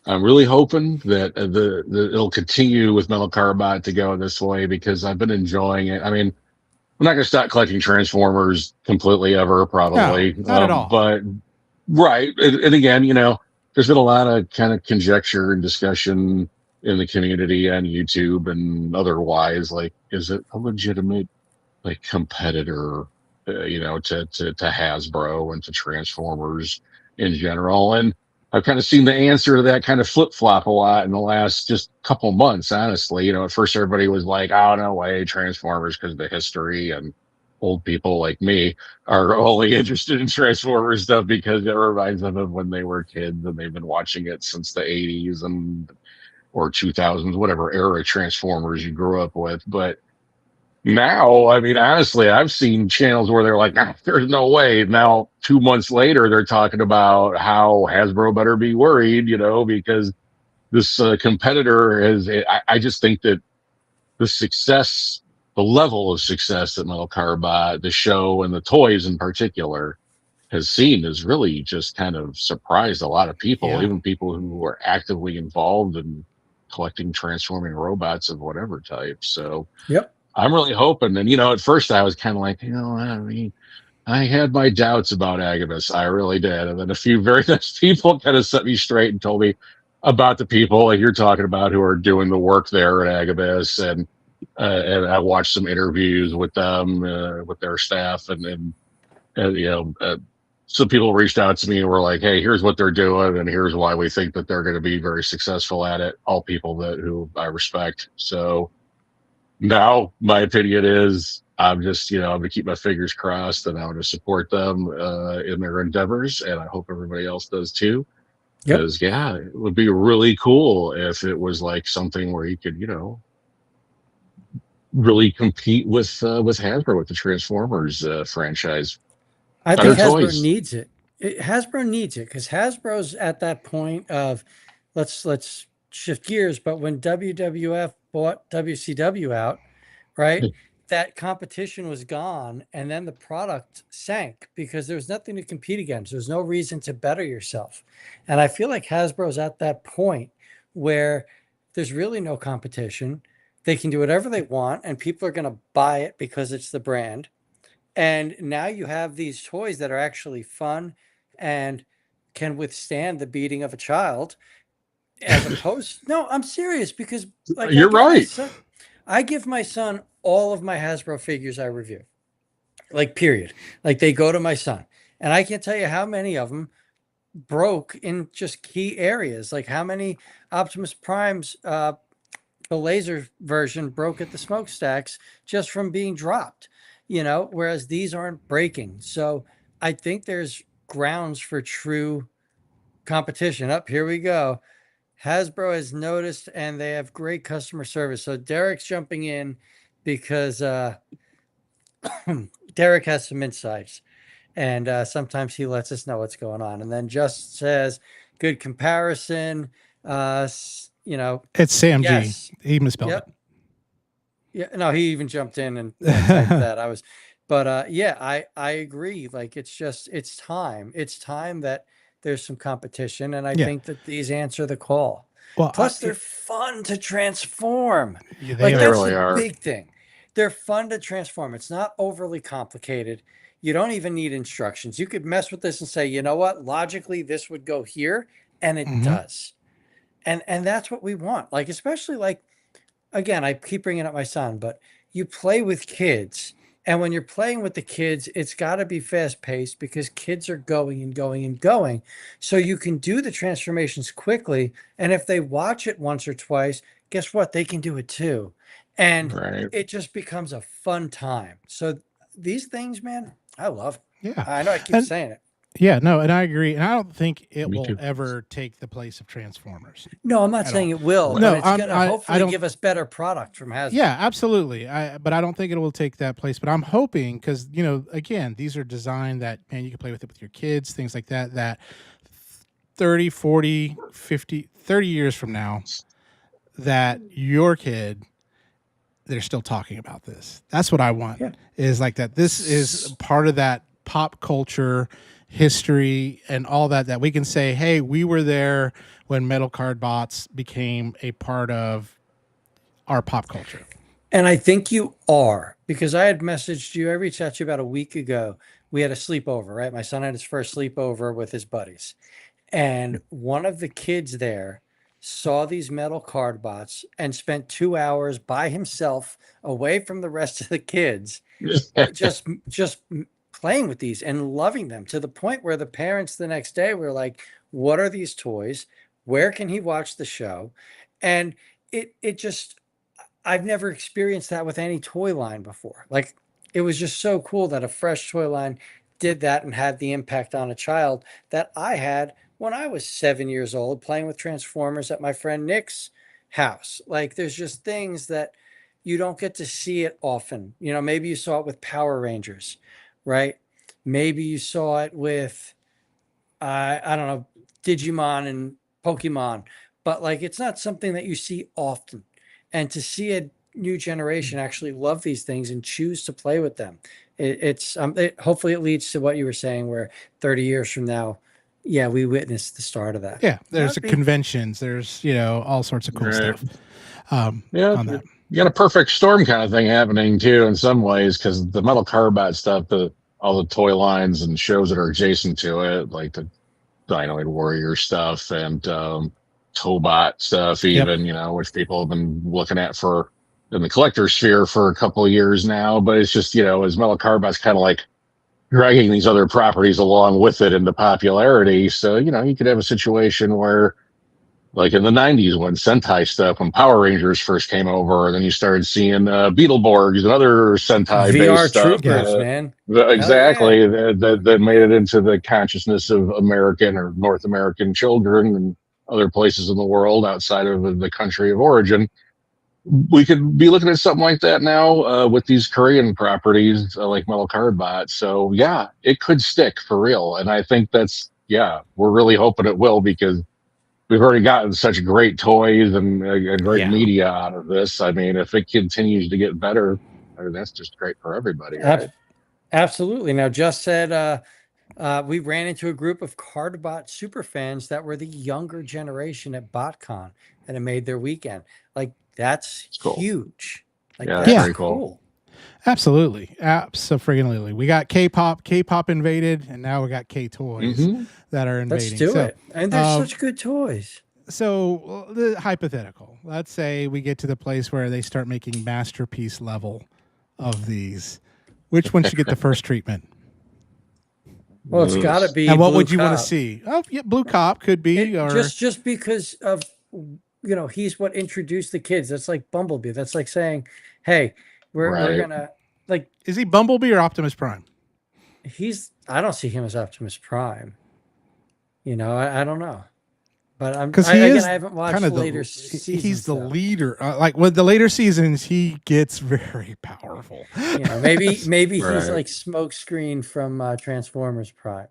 really hoping that it'll continue with Metal Carbot to go this way because I've been enjoying it. I mean, I'm not going to stop collecting Transformers completely ever, probably. No, not at all. But right. And again, there's been a lot of kind of conjecture and discussion in the community on YouTube and otherwise, like, is it a legitimate like competitor, to Hasbro and to Transformers in general? And I've kind of seen the answer to that kind of flip flop a lot in the last just couple months, honestly. At first everybody was like, oh, no way, Transformers, because of the history, and old people like me are only interested in Transformers stuff because it reminds them of when they were kids and they've been watching it since the 80s and or 2000s, whatever era Transformers you grew up with. But now, I mean, honestly, I've seen channels where they're like, nah, there's no way. Now, 2 months later, they're talking about how Hasbro better be worried, because this competitor is. I just think that the success, the level of success that Metal Carbot, the show, and the toys in particular has seen has really just kind of surprised a lot of people, Yeah. even people who were actively involved in collecting transforming robots of whatever type. So, Yep. I'm really hoping. And, at first I was kind of like, I mean, I had my doubts about Agabus. I really did. And then a few very nice people kind of set me straight and told me about the people like you're talking about who are doing the work there at Agabus. And I watched some interviews with them, with their staff. And some people reached out to me and were like, hey, here's what they're doing. And here's why we think that they're going to be very successful at it. All people who I respect. So, now my opinion is I'm just, I'm going to keep my fingers crossed and I'm going to support them in their endeavors. And I hope everybody else does too. Yep. Because, yeah, it would be really cool if it was like something where you could, really compete with Hasbro, with the Transformers franchise. I Better think Hasbro toys. needs it. Hasbro needs it because Hasbro's at that point of let's shift gears. But when WWF bought WCW out, right, that competition was gone, and then the product sank because there was nothing to compete against. There was no reason to better yourself, and I feel like Hasbro's at that point where there's really no competition. They can do whatever they want, and people are going to buy it because it's the brand. And now you have these toys that are actually fun and can withstand the beating of a child, as opposed. No, I'm serious because like You're right. I give my son all of my Hasbro figures I review. Like period. Like they go to my son. And I can't tell you how many of them broke in just key areas. Like how many Optimus Primes the laser version broke at the smokestacks just from being dropped, whereas these aren't breaking. So I think there's grounds for true competition. Up here we go. Hasbro has noticed and they have great customer service. So Derek's jumping in because Derek has some insights and sometimes he lets us know what's going on. And then Just says, good comparison. It's Sam Yes. G. He misspelled Yep. it. Yeah, no, he even jumped in and typed that. I agree. Like it's time. It's time that there's some competition, and I think that these answer the call. Well, Plus, they're fun to transform. They That's really the are. big thing. They're fun to transform. It's not overly complicated. You don't even need instructions. You could mess with this and say, you know what? Logically, this would go here, and it does. And that's what we want. Like, especially like, again, I keep bringing up my son, but you play with kids. And when you're playing with the kids, it's got to be fast paced because kids are going and going and going. So you can do the transformations quickly. And if they watch it once or twice, guess what? They can do it too. And Right. it just becomes a fun time. So these things, man, I love. Yeah. I know I keep saying it. Yeah, no, and I agree. And I don't think it Me will too. ever take the place of Transformers. No, I'm not At saying all. it will. No, but it's going to I hopefully don't. give us better product from Hasbro. Yeah, absolutely. But I don't think it will take that place. But I'm hoping because again, these are designed that man you can play with it with your kids, things like that. That 30, 40, 50, 30 years from now, that your kid, they're still talking about this. That's what I want. Yeah. Is like that. This is part of that pop culture history and all that we can say, hey, we were there when Metal Cardbots became a part of our pop culture. And I think you are, because I had messaged you. I reached out to you about a week ago. We had a sleepover, right? My son had his first sleepover with his buddies. And one of the kids there saw these metal card bots and spent 2 hours by himself away from the rest of the kids, just playing with these and loving them to the point where the parents the next day were like, what are these toys? Where can he watch the show? And it just, I've never experienced that with any toy line before. Like, it was just so cool that a fresh toy line did that and had the impact on a child that I had when I was 7 years old playing with Transformers at my friend Nick's house. Like, there's just things that you don't get to see it often. You know, maybe you saw it with Power Rangers, right? Maybe you saw it with, I don't know, Digimon and Pokemon, but like, it's not something that you see often. And to see a new generation actually love these things and choose to play with them, hopefully it leads to what you were saying, where 30 years from now, yeah, we witnessed the start of that. Yeah, there's conventions, there's all sorts of cool stuff. On that. You got a perfect storm kind of thing happening too in some ways, because the Metal Cardbot stuff, all the toy lines and shows that are adjacent to it, like the Dinoid Warrior stuff and Tobot stuff, even, which people have been looking at for in the collector sphere for a couple of years now. But it's just, as Metal Cardbot's kind of like dragging these other properties along with it into popularity. So, you could have a situation where, like in the 90s when Sentai stuff, when Power Rangers first came over, and then you started seeing Beetleborgs and other Sentai-based stuff. Man. Exactly. That made it into the consciousness of American or North American children and other places in the world outside of the country of origin. We could be looking at something like that now with these Korean properties like Metal Cardbot. So, yeah, it could stick for real. And I think we're really hoping it will, because we've already gotten such great toys and great media out of this. I mean, if it continues to get better, that's just great for everybody, right? Absolutely. Now, Just said we ran into a group of Cardbot super fans that were the younger generation at BotCon, and it made their weekend. Like, that's huge. Like, that's very cool. Absolutely. Absolutely. We got K-pop invaded, and now we got K-toys that are invading. Let's do it. And they're such good toys. So, the hypothetical. Let's say we get to the place where they start making masterpiece level of these. Which one should get the first treatment? Well, it's got to be. And what Blue would you Cop. want to see? Oh, yeah, Blue Cop could be. Or just because of, he's what introduced the kids. That's like Bumblebee. That's like saying, hey, we're gonna, like. Is he Bumblebee or Optimus Prime? I don't see him as Optimus Prime. I don't know. But I haven't watched kind of later seasons. He's the leader. Like with the later seasons, he gets very powerful. Maybe he's like Smokescreen from Transformers Prime.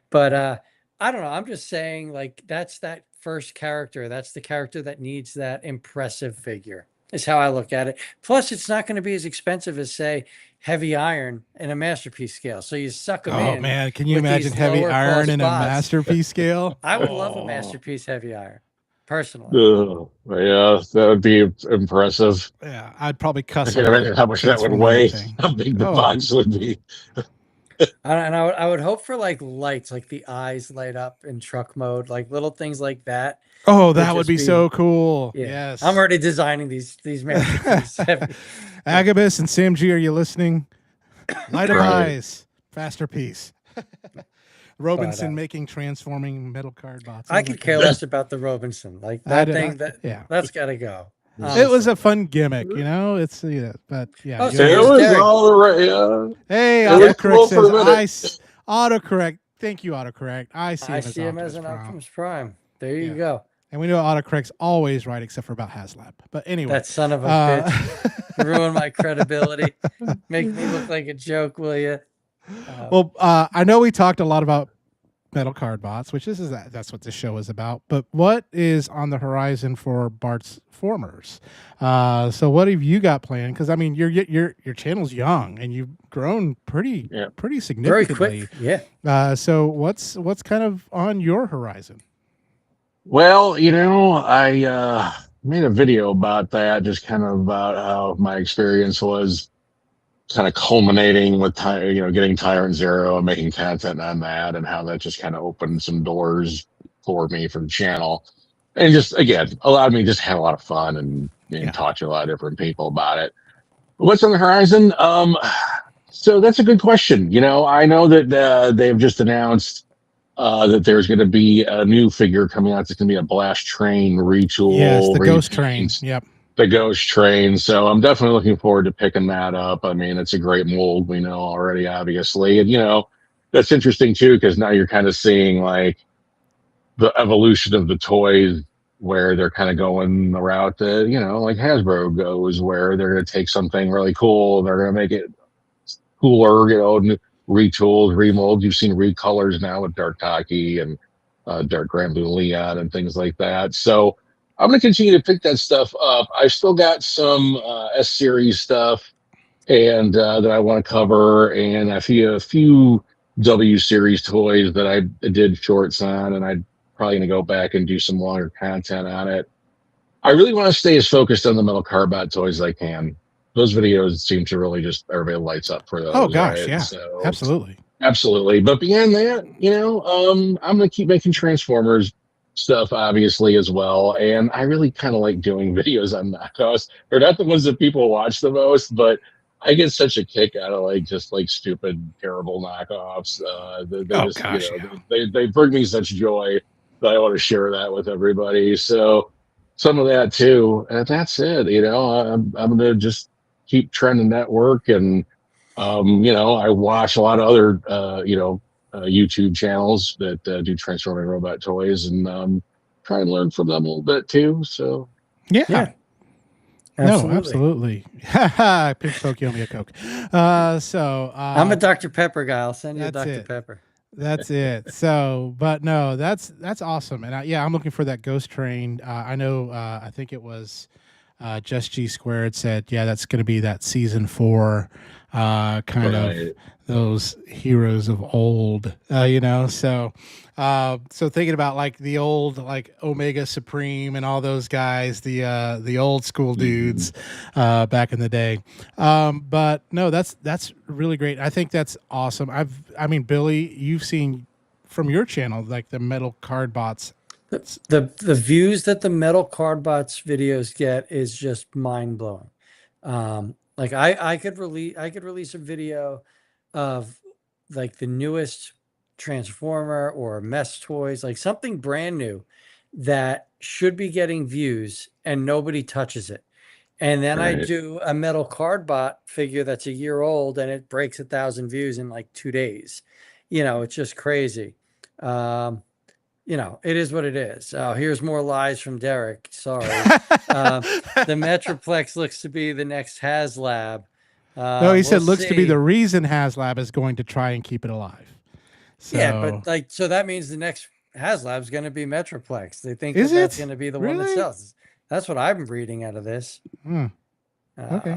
But I don't know. I'm just saying, like, that's that first character. That's the character that needs that impressive figure. Is how I look at it. Plus, it's not going to be as expensive as, say, Heavy Iron in a masterpiece scale. So you suck them in. Oh man, can you imagine Heavy Iron in a masterpiece scale? I would love a masterpiece Heavy Iron, personally. Yeah, that would be impressive. Yeah, I'd probably cuss. I can't imagine how much that would weigh. How big the box would be. And I would hope for like lights, like the eyes light up in truck mode, like little things like that. Oh, that would be so cool. Yeah. Yes. I'm already designing these masterpieces. Agabus and Sam G, are you listening? Light of eyes, faster piece. Robinson making transforming Metal Cardbots. I could care less about the Robinson. Like that thing, that's got to go. Honestly. It was a fun gimmick, it's but yeah. Oh, so it was all right. Hey, autocorrect says autocorrect. Thank you, autocorrect. I see him as an Optimus Prime. There you go. And we know autocorrect's always right, except for about HasLab. But anyway, that son of a bitch ruined my credibility. Make me look like a joke, will you? Well, I know we talked a lot about Metal Cardbots, which that's what this show is about. But what is on the horizon for Bartsformers? So what have you got planned? Because I mean, your channel's young and you've grown pretty significantly. Very quick. Yeah. So what's kind of on your horizon? Well, I made a video about that, just kind of about how my experience was kind of culminating with getting Tyrant Zero and making content on that, and how that just kind of opened some doors for me for the channel, and just again allowed me to just have a lot of fun and talk to a lot of different people about it. What's on the horizon? So that's a good question. I know that they've just announced that there's going to be a new figure coming out. It's going to be a Blast Train Yes, retool, the Ghost Train. repaint, Yep. the Ghost Train. So I'm definitely looking forward to picking that up. I mean, it's a great mold, we know already, obviously. And, that's interesting too, because now you're kind of seeing like the evolution of the toys where they're kind of going the route that, like Hasbro goes, where they're going to take something really cool, they're going to make it cooler, retools, remolds. You've seen recolors now with Dark Taki and Dark Grand Blue Leon and things like that. So I'm going to continue to pick that stuff up. I've still got some S series stuff and that I want to cover, and a few W series toys that I did shorts on, and I'm probably going to go back and do some longer content on it. I really want to stay as focused on the metal carbot toys as I can. Those videos seem to really just everybody lights up for Oh those, gosh, right? yeah, So absolutely. absolutely. But beyond that, I'm gonna keep making Transformers stuff, obviously, as well. And I really kind of like doing videos on knockoffs. They're not the ones that people watch the most, but I get such a kick out of like stupid, terrible knockoffs. They Oh just, gosh, yeah. they bring me such joy that I want to share that with everybody. So some of that too. And that's it. I'm gonna just keep trending that work. And I watch a lot of other YouTube channels that do transforming robot toys, and try and learn from them a little bit too. So Yeah. Yeah, No, absolutely. absolutely. Pick Coke, you owe me a Coke. I'm a Dr. Pepper guy. I'll send you a that's Dr. it. Pepper. That's it. So, but no, that's awesome. And I'm looking for that Ghost Train. I know. I think it was Just G Squared said, yeah, that's going to be that season 4, kind of right, those heroes of old. So thinking about like the old like Omega Supreme and all those guys, the old school dudes back in the day. But no, that's really great. I think that's awesome. I mean, Billy, you've seen from your channel like the metal card bots. The views that the metal Cardbots videos get is just mind blowing. Like I could release a video of like the newest Transformer or Mess Toys, like something brand new that should be getting views and nobody touches it. And then I right. do a metal Cardbot figure that's a year old and it breaks 1,000 views in like 2 days. It's just crazy. It is what it is. Oh, here's more lies from Derek. Sorry. The Metroplex looks to be the next HasLab. No, he We'll said looks to be see. the reason HasLab is going to try and keep it alive. So, Yeah, but so that means the next HasLab is going to be Metroplex. They think is that's it going to be the one that really? sells. That's what I'm reading out of this. Okay.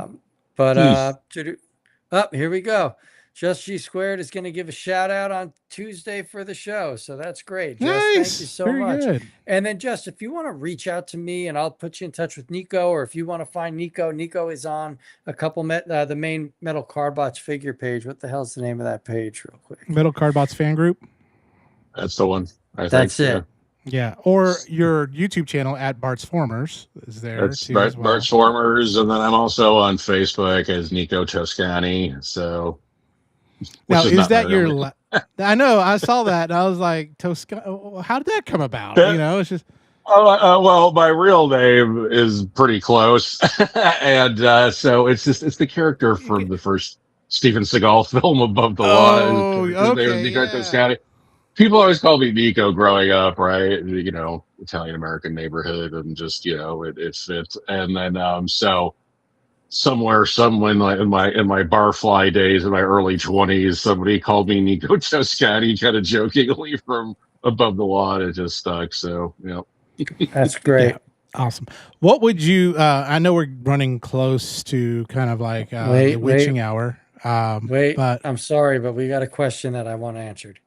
But here we go. Just G Squared is going to give a shout out on Tuesday for the show. So that's great. Just thank you Nice. so Very much. good. And then just if you want to reach out to me and I'll put you in touch with Nico, or if you want to find Nico is on a couple the main Metal Cardbots figure page. What the hell's the name of that page real quick? Metal Cardbots fan group. That's the one. I think. That's it. Yeah, or your YouTube channel at Bartsformers is there That's too as well. Bartsformers, and then I'm also on Facebook as Nico Toscani. So Now, which is not my that real your? name. I know. I saw that. And I was like, Toscana. How did that come about? It's just. Well, my real name is pretty close, and so it's the character from the first Steven Seagal film, Above the Law. Oh, His name is okay, Nico yeah. Toscani. People always called me Nico growing up, right? Italian American neighborhood, and just it fits. And then so somewhere, in my barfly days in my early 20s, somebody called me Nico Toscani, kind of jokingly from Above the Law, and it just stuck. So That's great. Yeah, awesome. What would you? I know we're running close to kind of like the witching hour. But I'm sorry, but we got a question that I want answered.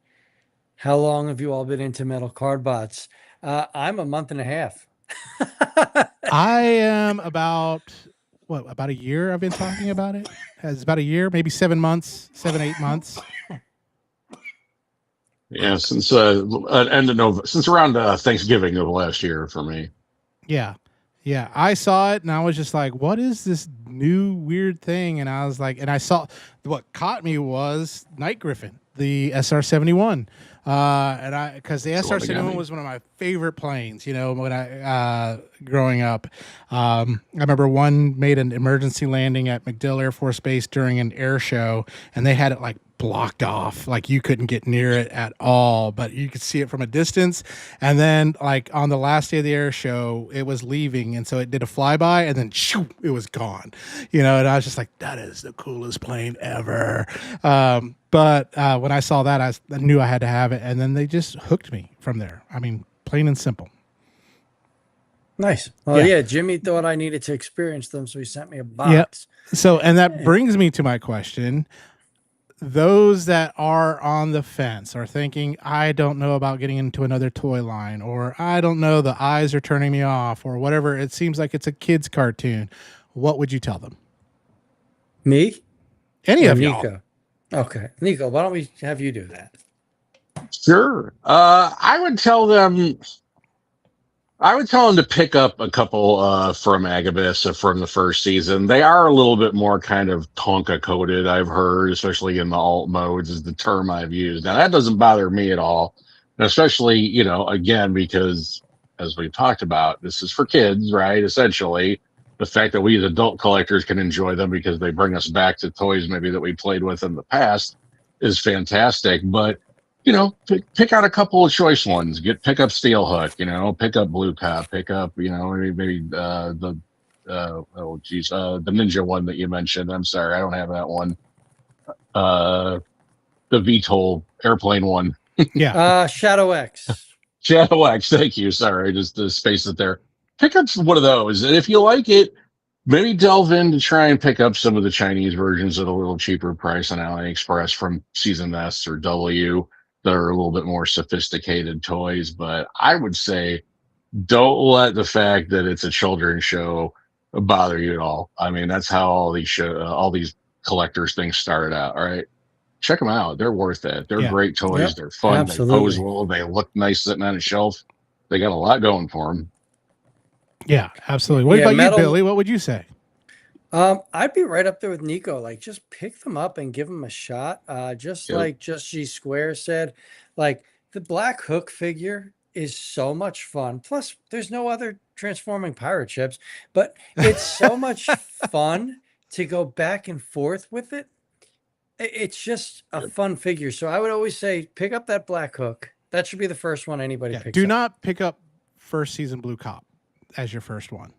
How long have you all been into Metal Cardbots? I'm a month and a half. I am about a year. I've been talking about it. It's about a year, maybe 7 months, 8 months. Yeah, since end of November, since around Thanksgiving of last year for me. Yeah. I saw it and I was just like, what is this? new weird thing, and I was like, and I saw what caught me was Night Griffin, the SR-71. And because the That's the one that got SR-71 me. was one of my favorite planes, you know, when I growing up. I remember one made an emergency landing at MacDill Air Force Base during an air show, and they had it like blocked off, like you couldn't get near it at all, but you could see it from a distance. And then like on the last day of the air show, it was leaving, and so it did a flyby, and then shoo, it was gone, you know. And I was just like, that is the coolest plane ever. But when I saw that, I knew I had to have it, and then they just hooked me from there. I mean, plain and simple. Nice. Well, Yeah. yeah, Jimmy thought I needed to experience them, so he sent me a Yep. box. So, and that brings me to my question. Those that are on the fence are thinking, I don't know about getting into another toy line, or I don't know, the eyes are turning me off, or whatever. It seems like it's a kid's cartoon. What would you tell them? Me? Any Or of y'all? Nico? Okay. Nico, why don't we have you do that? Sure. I would tell them to pick up a couple from Agabus from the first season. They are a little bit more kind of Tonka coded, I've heard, especially in the alt modes, is the term I've used. Now that doesn't bother me at all. And especially, you know, again, because as we've talked about, this is for kids, right? Essentially, the fact that we as adult collectors can enjoy them because they bring us back to toys maybe that we played with in the past is fantastic. But you know, pick out a couple of choice ones. Pick up Steelhook, you know, pick up Blue Cop, pick up, you know, maybe the Ninja one that you mentioned. I'm sorry, I don't have that one. The VTOL airplane one. Yeah. Shadow X. Shadow X, thank you. Sorry, just to space it there. Pick up one of those. And if you like it, maybe delve in to try and pick up some of the Chinese versions at a little cheaper price on AliExpress from Season S or W that are a little bit more sophisticated toys. But I would say don't let the fact that it's a children's show bother you at all. I mean, that's how all these collectors things started out. All right, check them out. They're worth it. They're Yeah. great toys. Yep, They're fun. absolutely. They pose well. They look nice sitting on a shelf. They got a lot going for them. Yeah, absolutely. What Yeah, about metal- you, Billy? What would you say? I'd be right up there with Nico. Like, just pick them up and give them a shot. Just Yep. like Just G Square said, like the Black Hook figure is so much fun. Plus, there's no other transforming pirate ships, but it's so much fun to go back and forth with it. It's just a fun figure. So I would always say, pick up that Black Hook. That should be the first one anybody Yeah, picks do up. not pick up first season Blue Cop as your first one.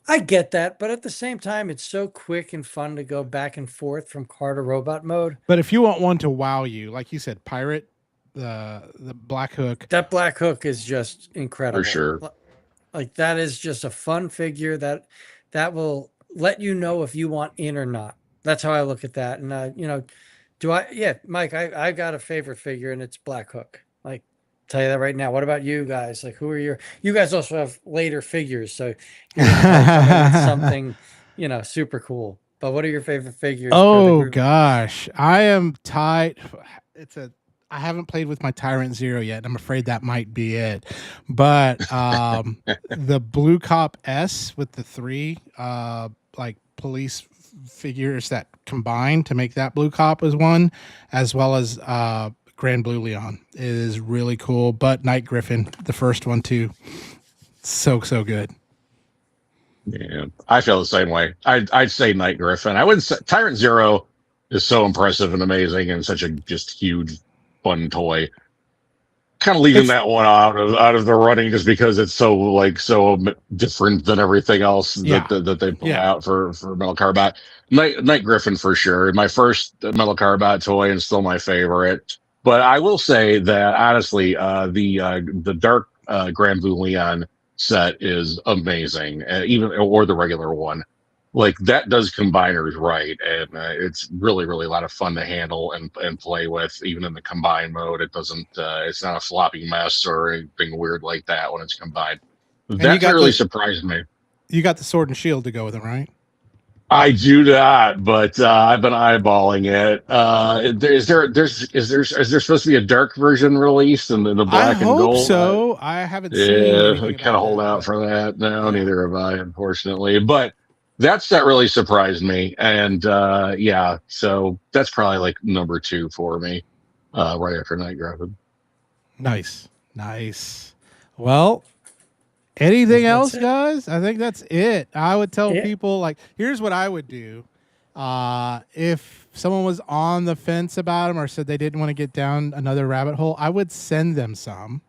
I get that, but at the same time, it's so quick and fun to go back and forth from car to robot mode. But if you want one to wow you, like you said, Pirate, the Black Hook. That Black Hook is just incredible. For sure. Like that is just a fun figure that will let you know if you want in or not. That's how I look at that. And you know, Mike, I got a favorite figure and it's Black Hook. Like, tell you that right now. What about you guys? Like, who are you guys also have later figures, so you're gonna tell somebody something, you know, super cool. But what are your favorite figures? for the Oh group? gosh, I am tied. I haven't played with my Tyrant Zero yet, and I'm afraid that might be it. But the Blue Cop S with the three like police figures that combine to make that Blue Cop is one, as well as Grand Blue Leon is really cool. But Night Griffin, the first one too, so good. Yeah, I feel the same way. I'd say Night Griffin. I wouldn't say Tyrant Zero is so impressive and amazing and such a just huge fun toy. Kind of leaving that one out of the running just because it's so different than everything else that they put out for Metal Carbot. Night Griffin for sure. My first Metal Carbot toy and still my favorite. But I will say that honestly, the Dark Grand Blue Leon set is amazing, or the regular one. Like that does combiners right, and it's really a lot of fun to handle and play with. Even in the combined mode, it doesn't. It's not a floppy mess or anything weird like that when it's combined. That really surprised me. You got the Sword and Shield to go with them, right? I do not, but I've been eyeballing it. Is there supposed to be a dark version released in the black and gold? I hope so. I haven't seen. Yeah, I kind of hold out for that. No, neither have I, unfortunately. But that really surprised me, and yeah, so that's probably like number two for me, right after Night Grabbing. Nice. Nice. Well, anything That's else, it. guys? I think that's it. I would tell Yeah. people, like, here's what I would do. If someone was on the fence about them or said they didn't want to get down another rabbit hole, I would send them some,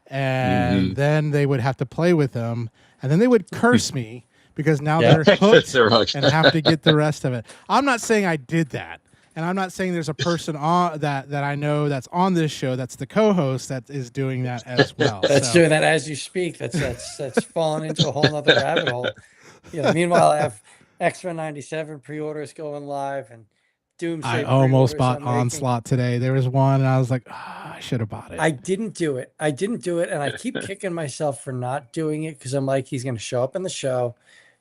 and Mm-hmm. then they would have to play with them, and then they would curse me because now Yeah. they're hooked They're like, and have to get the rest of it. I'm not saying I did that. And I'm not saying there's a person on that I know that's on this show that's the co-host that is doing that as well. That's So doing that as you speak. That's fallen into a whole nother rabbit hole. Meanwhile, I have X-Men 97 pre-orders going live and I Doomsday almost pre-orders bought I'm making. Onslaught today. There was one, and I was like, I should have bought it. I didn't do it. And I keep kicking myself for not doing it because I'm like, he's going to show up in the show,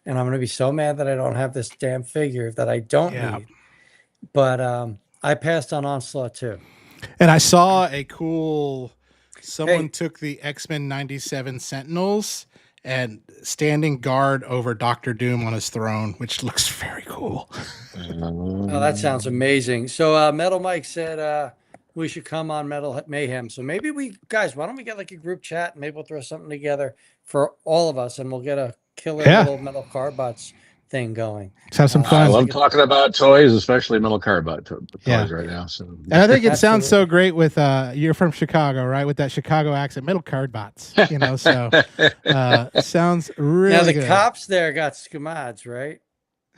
and I'm going to be so mad that I don't have this damn figure that I don't need. But I passed on Onslaught too. And I saw a cool. Someone Hey. took the X-Men 97 Sentinels and standing guard over Doctor Doom on his throne, which looks very cool. Oh, that sounds amazing. So Metal Mike said we should come on Metal Mayhem. So maybe why don't we get like a group chat and maybe we'll throw something together for all of us and we'll get a killer little Metal Cardbots thing going. Let's have some I fun. love talking about toys, especially metal Cardbot toys right now. So, And I think it sounds so Absolutely. great with you're from Chicago, right? With that Chicago accent, Metal Cardbots, so sounds really Now the good. cops there got scumads, right?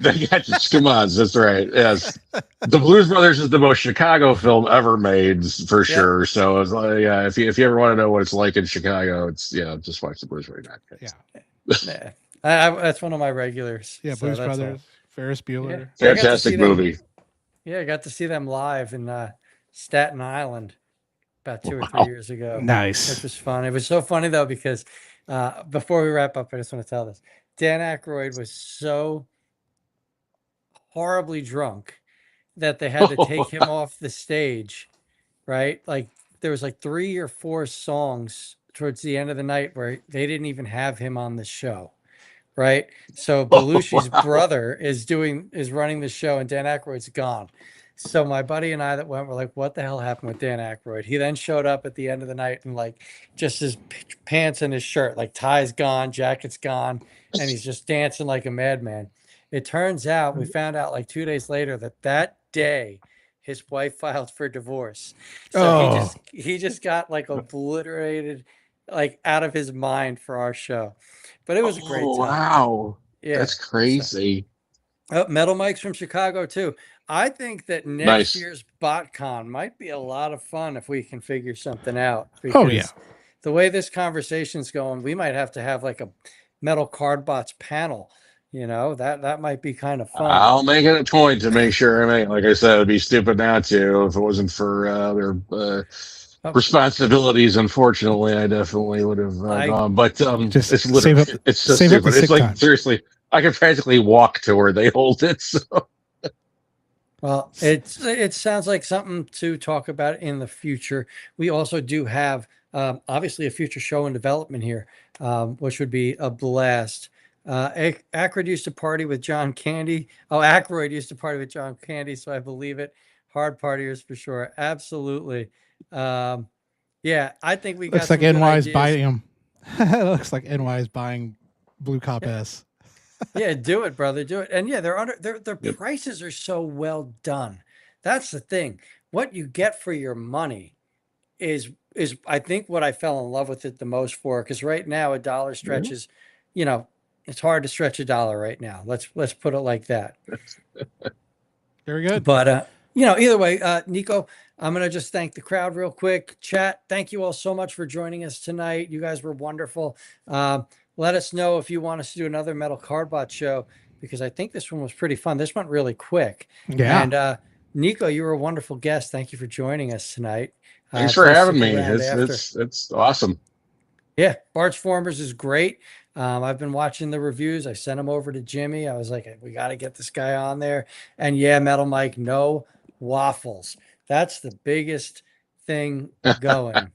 they got the Scumads, that's right. Yes, the Blues Brothers is the most Chicago film ever made for sure. So it's like, yeah, if you ever want to know what it's like in Chicago, it's just watch the Blues right now. Yeah, That's one of my regulars. yeah, so Blues that's Brothers, Ferris Bueller. Yeah. I got to Fantastic see them- movie. Yeah, I got to see them live in Staten Island about 2 or 3 Wow. years ago. Nice. Which was fun. It was so funny though because before we wrap up, I just want to tell this. Dan Aykroyd was so horribly drunk that they had to take him off the stage, right? Like there was like 3 or 4 songs towards the end of the night where they didn't even have him on the show, right? So Belushi's brother is running the show and Dan Aykroyd's gone. So my buddy and I that went were like, what the hell happened with Dan Aykroyd? He then showed up at the end of the night and like just his pants and his shirt, like tie's gone, jacket's gone, and he's just dancing like a madman. It turns out we found out like 2 days later that day his wife filed for divorce. So he just got like obliterated, like out of his mind for our show. But it was a great time. Wow. Yeah, That's crazy. Metal Mike's from Chicago too. I think that next year's BotCon might be a lot of fun if we can figure something out. Because the way this conversation's going, we might have to have like a Metal Cardbots panel. That might be kind of fun. I'll make it a point to make sure. Like I said, it'd be stupid not to if it wasn't for their responsibilities. Unfortunately, I definitely would have gone. But it's literally, it's so stupid. It's like seriously, I can practically walk to where they hold it. So. Well, it sounds like something to talk about in the future. We also do have obviously a future show in development here, which would be a blast. Aykroyd used to party with John Candy. Oh, Aykroyd used to party with John Candy, so I believe it. Hard partiers for sure. Absolutely. Yeah, I think we got looks like NY's buying him. It looks like NY is buying Blue Cop S. Yeah, do it, brother. Do it. And yeah, their prices are so well done. That's the thing. What you get for your money is I think what I fell in love with it the most for, because right now a dollar stretches, it's hard to stretch a dollar right now. Let's put it like that. Very good. But either way, Nico, I'm gonna just thank the crowd real quick. Chat, thank you all so much for joining us tonight. You guys were wonderful. Let us know if you want us to do another Metal Cardbot show, because I think this one was pretty fun. This went really quick. Yeah. And Nico, you were a wonderful guest. Thank you for joining us tonight. Thanks for having me. It's awesome. Yeah, Bartsformers is great. I've been watching the reviews. I sent them over to Jimmy. I was like, we got to get this guy on there. And yeah, Metal Mike, no waffles. That's the biggest thing going,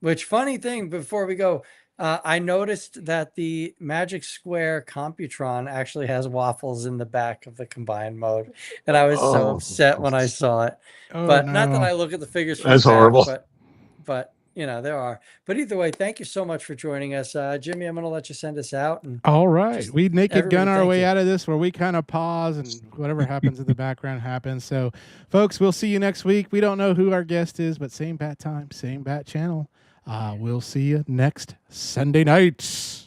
Which funny thing before we go, I noticed that the Magic Square Computron actually has waffles in the back of the combined mode, and I was so Oh, upset when I saw it. Oh But not that no. I look at the figures from the that's back, horrible. but there are. But either way, thank you so much for joining us, Jimmy. I'm going to let you send us out, and All right. just We naked gun everybody, our thank way you. out of this where we kind of pause and whatever happens in the background happens. So, folks, we'll see you next week. We don't know who our guest is, but same bat time, same bat channel. We'll see you next Sunday night.